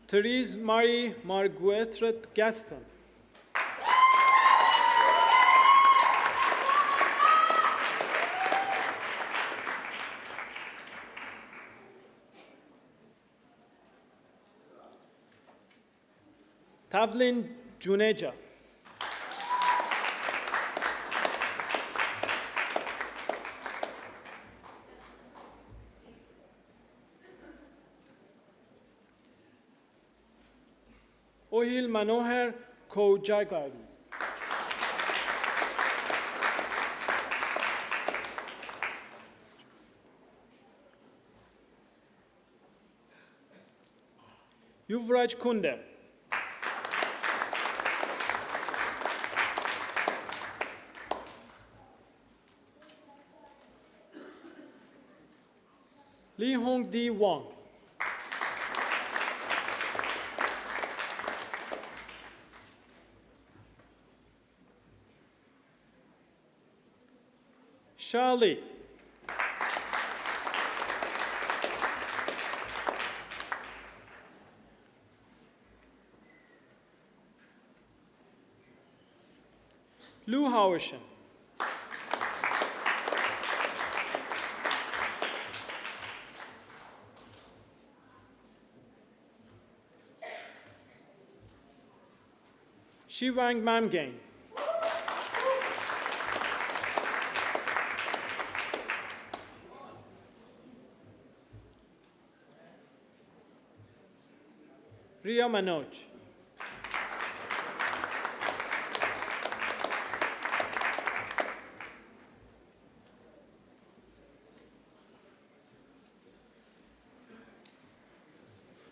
Therese Marie Marguerite Gaston. Tavlin Juneja. Ohil Manohar Koujagari. Yuvraj Kunde. Lee Hong Di Wang. Charlie. Lou Howerson. Shivang Mamgang. Ria Manoj.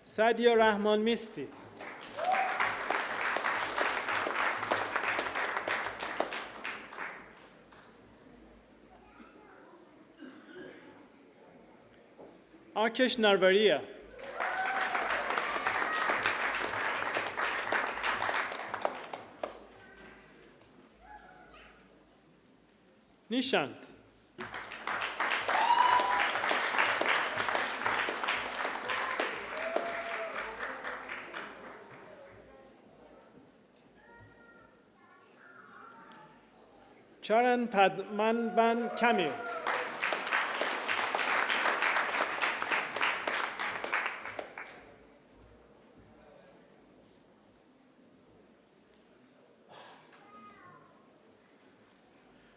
Sadia Rahman Misti. Akesh Narvaria. Nishant. Charan Padmanban Kamil.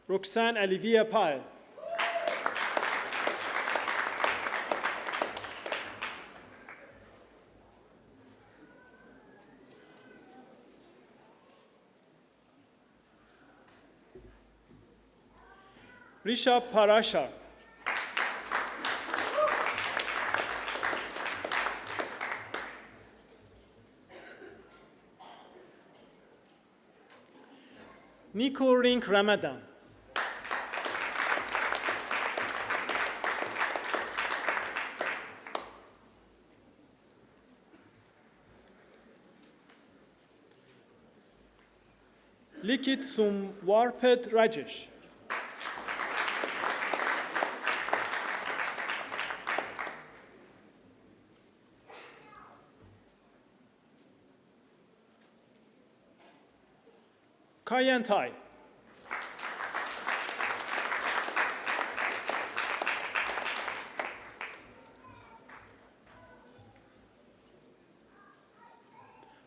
Roxanne Olivia Pyle. Rishabh Parashar. Nico Rink Ramadan. Likit Sumwarpet Rajesh. Kayan Tai.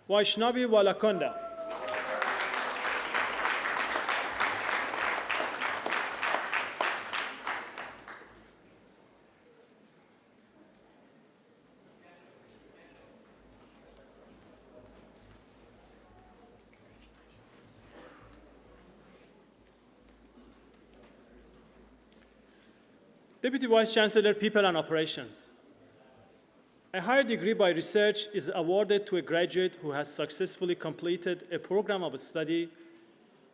Vaishnavi Walakonda. Deputy Vice Chancellor, People and Operations. A higher degree by research is awarded to a graduate who has successfully completed a program of study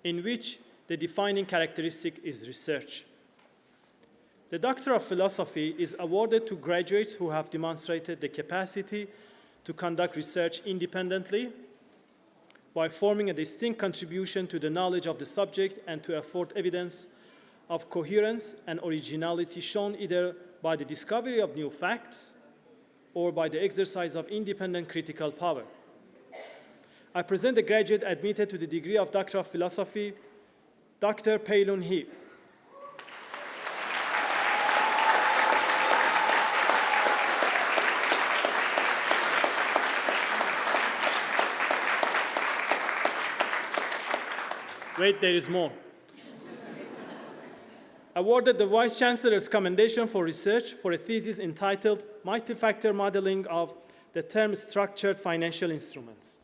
in which the defining characteristic is research. The Doctor of Philosophy is awarded to graduates who have demonstrated the capacity to conduct research independently by forming a distinct contribution to the knowledge of the subject and to afford evidence of coherence and originality shown either by the discovery of new facts or by the exercise of independent critical power. I present the graduate admitted to the degree of Doctor of Philosophy, Dr. Peilun He. Wait, there is more. Awarded the Vice Chancellor's Commendation for Research for a thesis entitled Multi-Factor Modeling of the Term Structured Financial Instruments.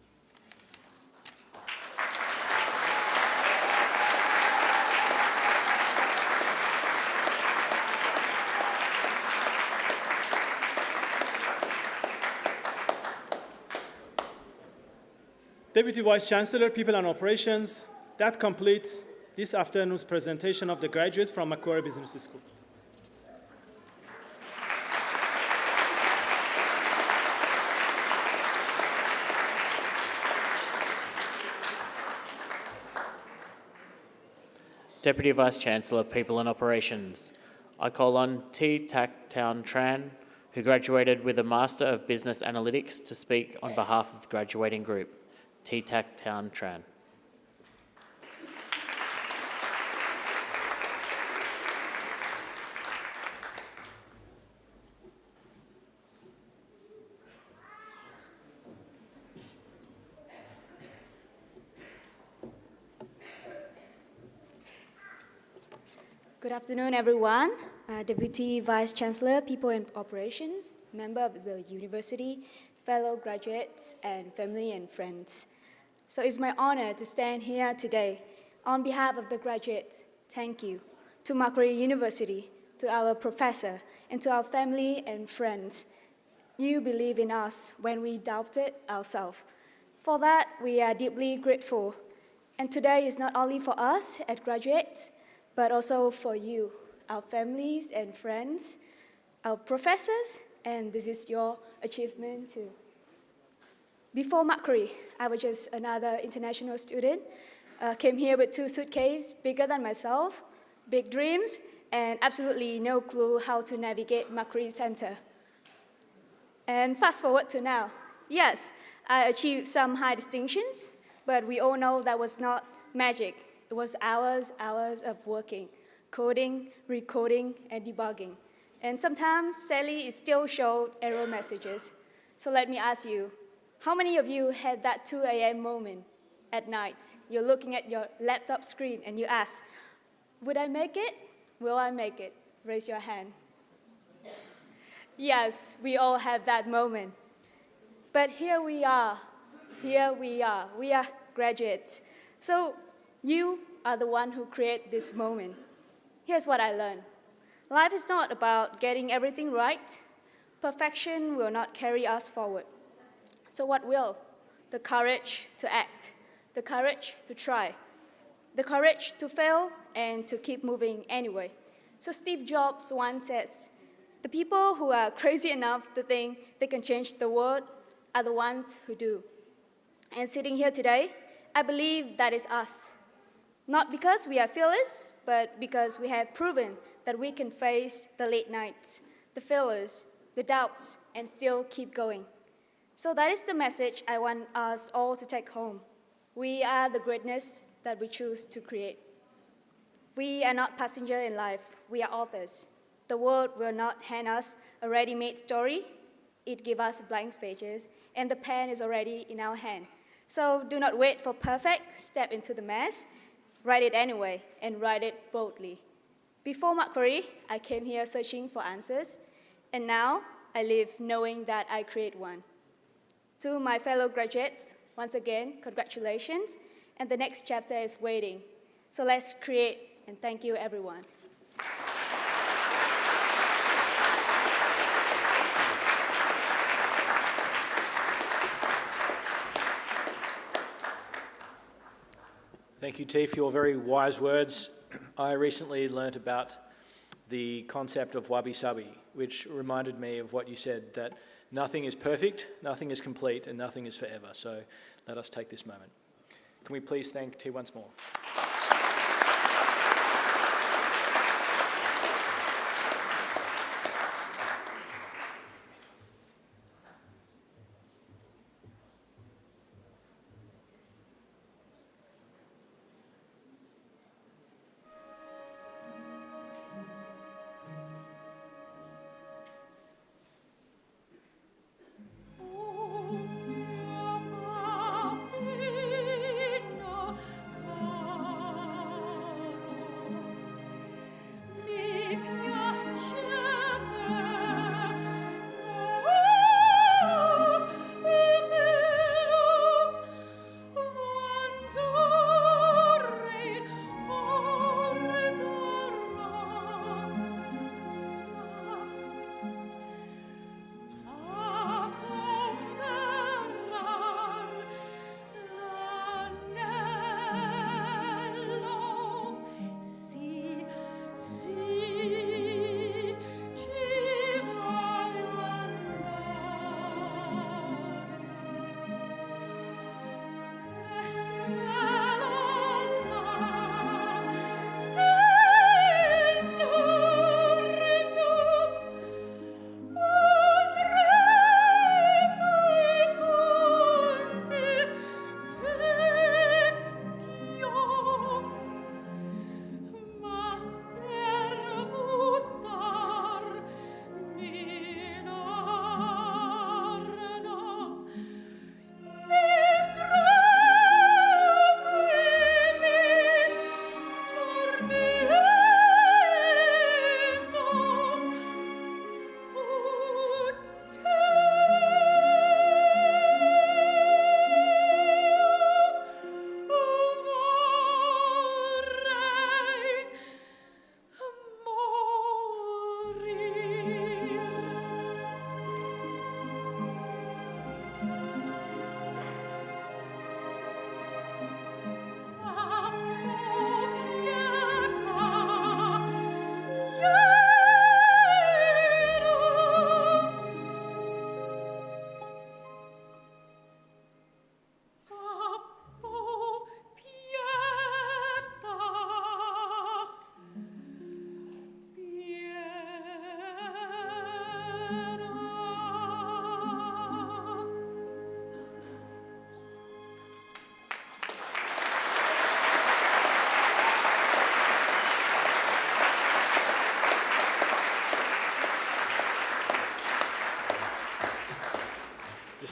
Deputy Vice Chancellor, People and Operations, that completes this afternoon's presentation of the graduates from Macquarie Business School. Deputy Vice Chancellor, People and Operations. I call on T. Tak Town Tran, who graduated with a Master of Business Analytics, to speak on behalf of the graduating group. T. Tak Town Tran. Good afternoon, everyone. Deputy Vice Chancellor, People and Operations, member of the university, fellow graduates, and family and friends. So it's my honor to stand here today on behalf of the graduates. Thank you to Macquarie University, to our professor, and to our family and friends. You believe in us when we doubted ourselves. For that, we are deeply grateful. And today is not only for us as graduates, but also for you, our families and friends, our professors, and this is your achievement too. Before Macquarie, I was just another international student, came here with 2 suitcases bigger than myself, big dreams, and absolutely no clue how to navigate Macquarie Center. And fast forward to now. Yes, I achieved some high distinctions, but we all know that was not magic. It was hours of working, coding, recoding, and debugging. And sometimes, sadly, it still showed error messages. So let me ask you, how many of you had that 2 a.m. moment at night? You're looking at your laptop screen and you ask, would I make it? Will I make it? Raise your hand. Yes, we all have that moment. But here we are. We are graduates. So you are the one who create this moment. Here's what I learned. Life is not about getting everything right. Perfection will not carry us forward. So what will? The courage to act, the courage to try, the courage to fail and to keep moving anyway. So Steve Jobs once says, the people who are crazy enough to think they can change the world are the ones who do. And sitting here today, I believe that is us. Not because we are fearless, but because we have proven that we can face the late nights, the failures, the doubts, and still keep going. So that is the message I want us all to take home. We are the greatness that we choose to create. We are not passengers in life, we are authors. The world will not hand us a ready-made story. It gives us blank pages, and the pen is already in our hand. So do not wait for perfect, step into the mess, write it anyway, and write it boldly. Before Macquarie, I came here searching for answers, and now I live knowing that I create one. To my fellow graduates, once again, congratulations, and the next chapter is waiting. So let's create, and thank you, everyone. Thank you, T, for your very wise words. I recently learnt about the concept of wabi-sabi, which reminded me of what you said, that nothing is perfect, nothing is complete, and nothing is forever. So let us take this moment. Can we please thank T once more? Oh,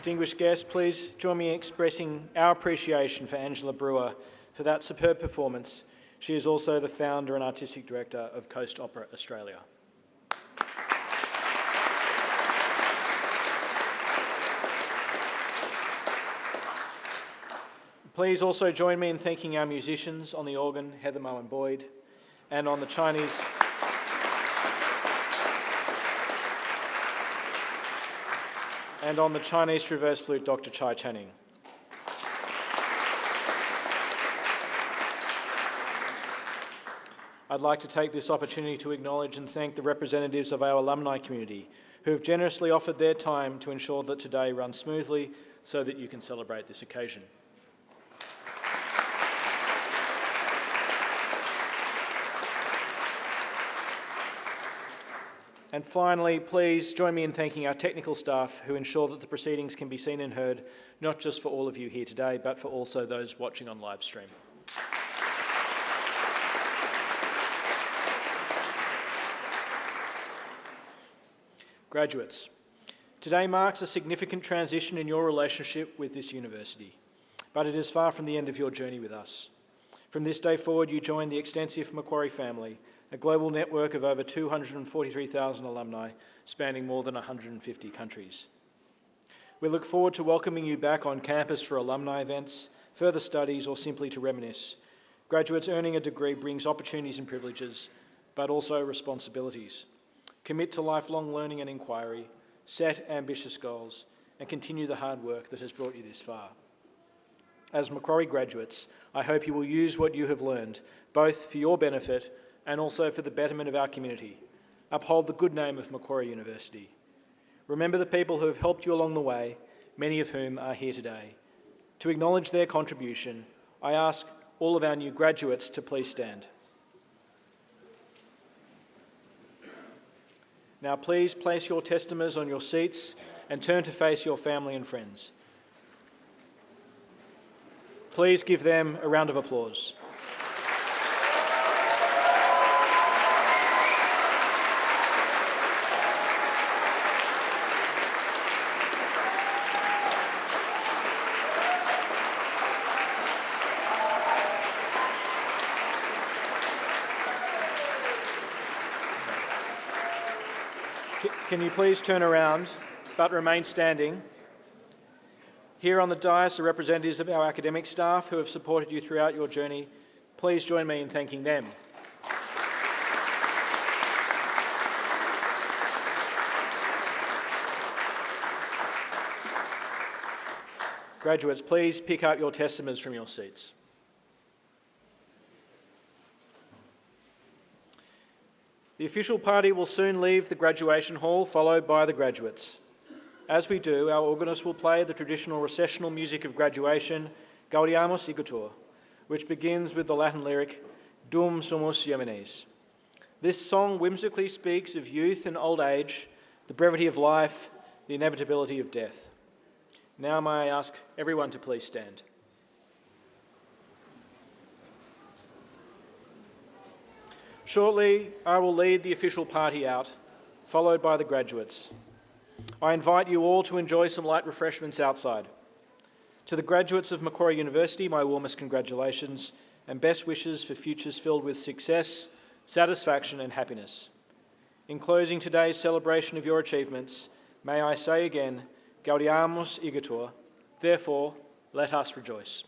Distinguished guests, please join me in expressing our appreciation for Angela Brewer for that superb performance. She is also the founder and artistic director of Coast Opera Australia. Please also join me in thanking our musicians on the organ, Heather Moen Boyd, and on the Chinese traverse flute, Dr. Chai Channing. I'd like to take this opportunity to acknowledge and thank the representatives of our alumni community who have generously offered their time to ensure that today runs smoothly so that you can celebrate this occasion. And finally, please join me in thanking our technical staff who ensure that the proceedings can be seen and heard, not just for all of you here today, but for also those watching on live stream. Graduates, today marks a significant transition in your relationship with this university, but it is far from the end of your journey with us. From this day forward, you join the extensive Macquarie family, a global network of over 243,000 alumni spanning more than 150 countries. We look forward to welcoming you back on campus for alumni events, further studies, or simply to reminisce. Graduates earning a degree brings opportunities and privileges, but also responsibilities. Commit to lifelong learning and inquiry, set ambitious goals, and continue the hard work that has brought you this far. As Macquarie graduates, I hope you will use what you have learned, both for your benefit and also for the betterment of our community. Uphold the good name of Macquarie University. Remember the people who have helped you along the way, many of whom are here today. To acknowledge their contribution, I ask all of our new graduates to please stand. Now please place your testimonies on your seats and turn to face your family and friends. Please give them a round of applause. Can you please turn around, but remain standing? Here on the dais are representatives of our academic staff who have supported you throughout your journey. Please join me in thanking them. Graduates, please pick up your testaments from your seats. The official party will soon leave the graduation hall, followed by the graduates. As we do, our organist will play the traditional recessional music of graduation, Gaudiamus Igitur, which begins with the Latin lyric, Dum sumus Yemenes. This song whimsically speaks of youth and old age, the brevity of life, the inevitability of death. Now may I ask everyone to please stand. Shortly, I will lead the official party out, followed by the graduates. I invite you all to enjoy some light refreshments outside. To the graduates of Macquarie University, my warmest congratulations and best wishes for futures filled with success, satisfaction and happiness. In closing today's celebration of your achievements, may I say again, Gaudiamus Igitur, therefore, let us rejoice.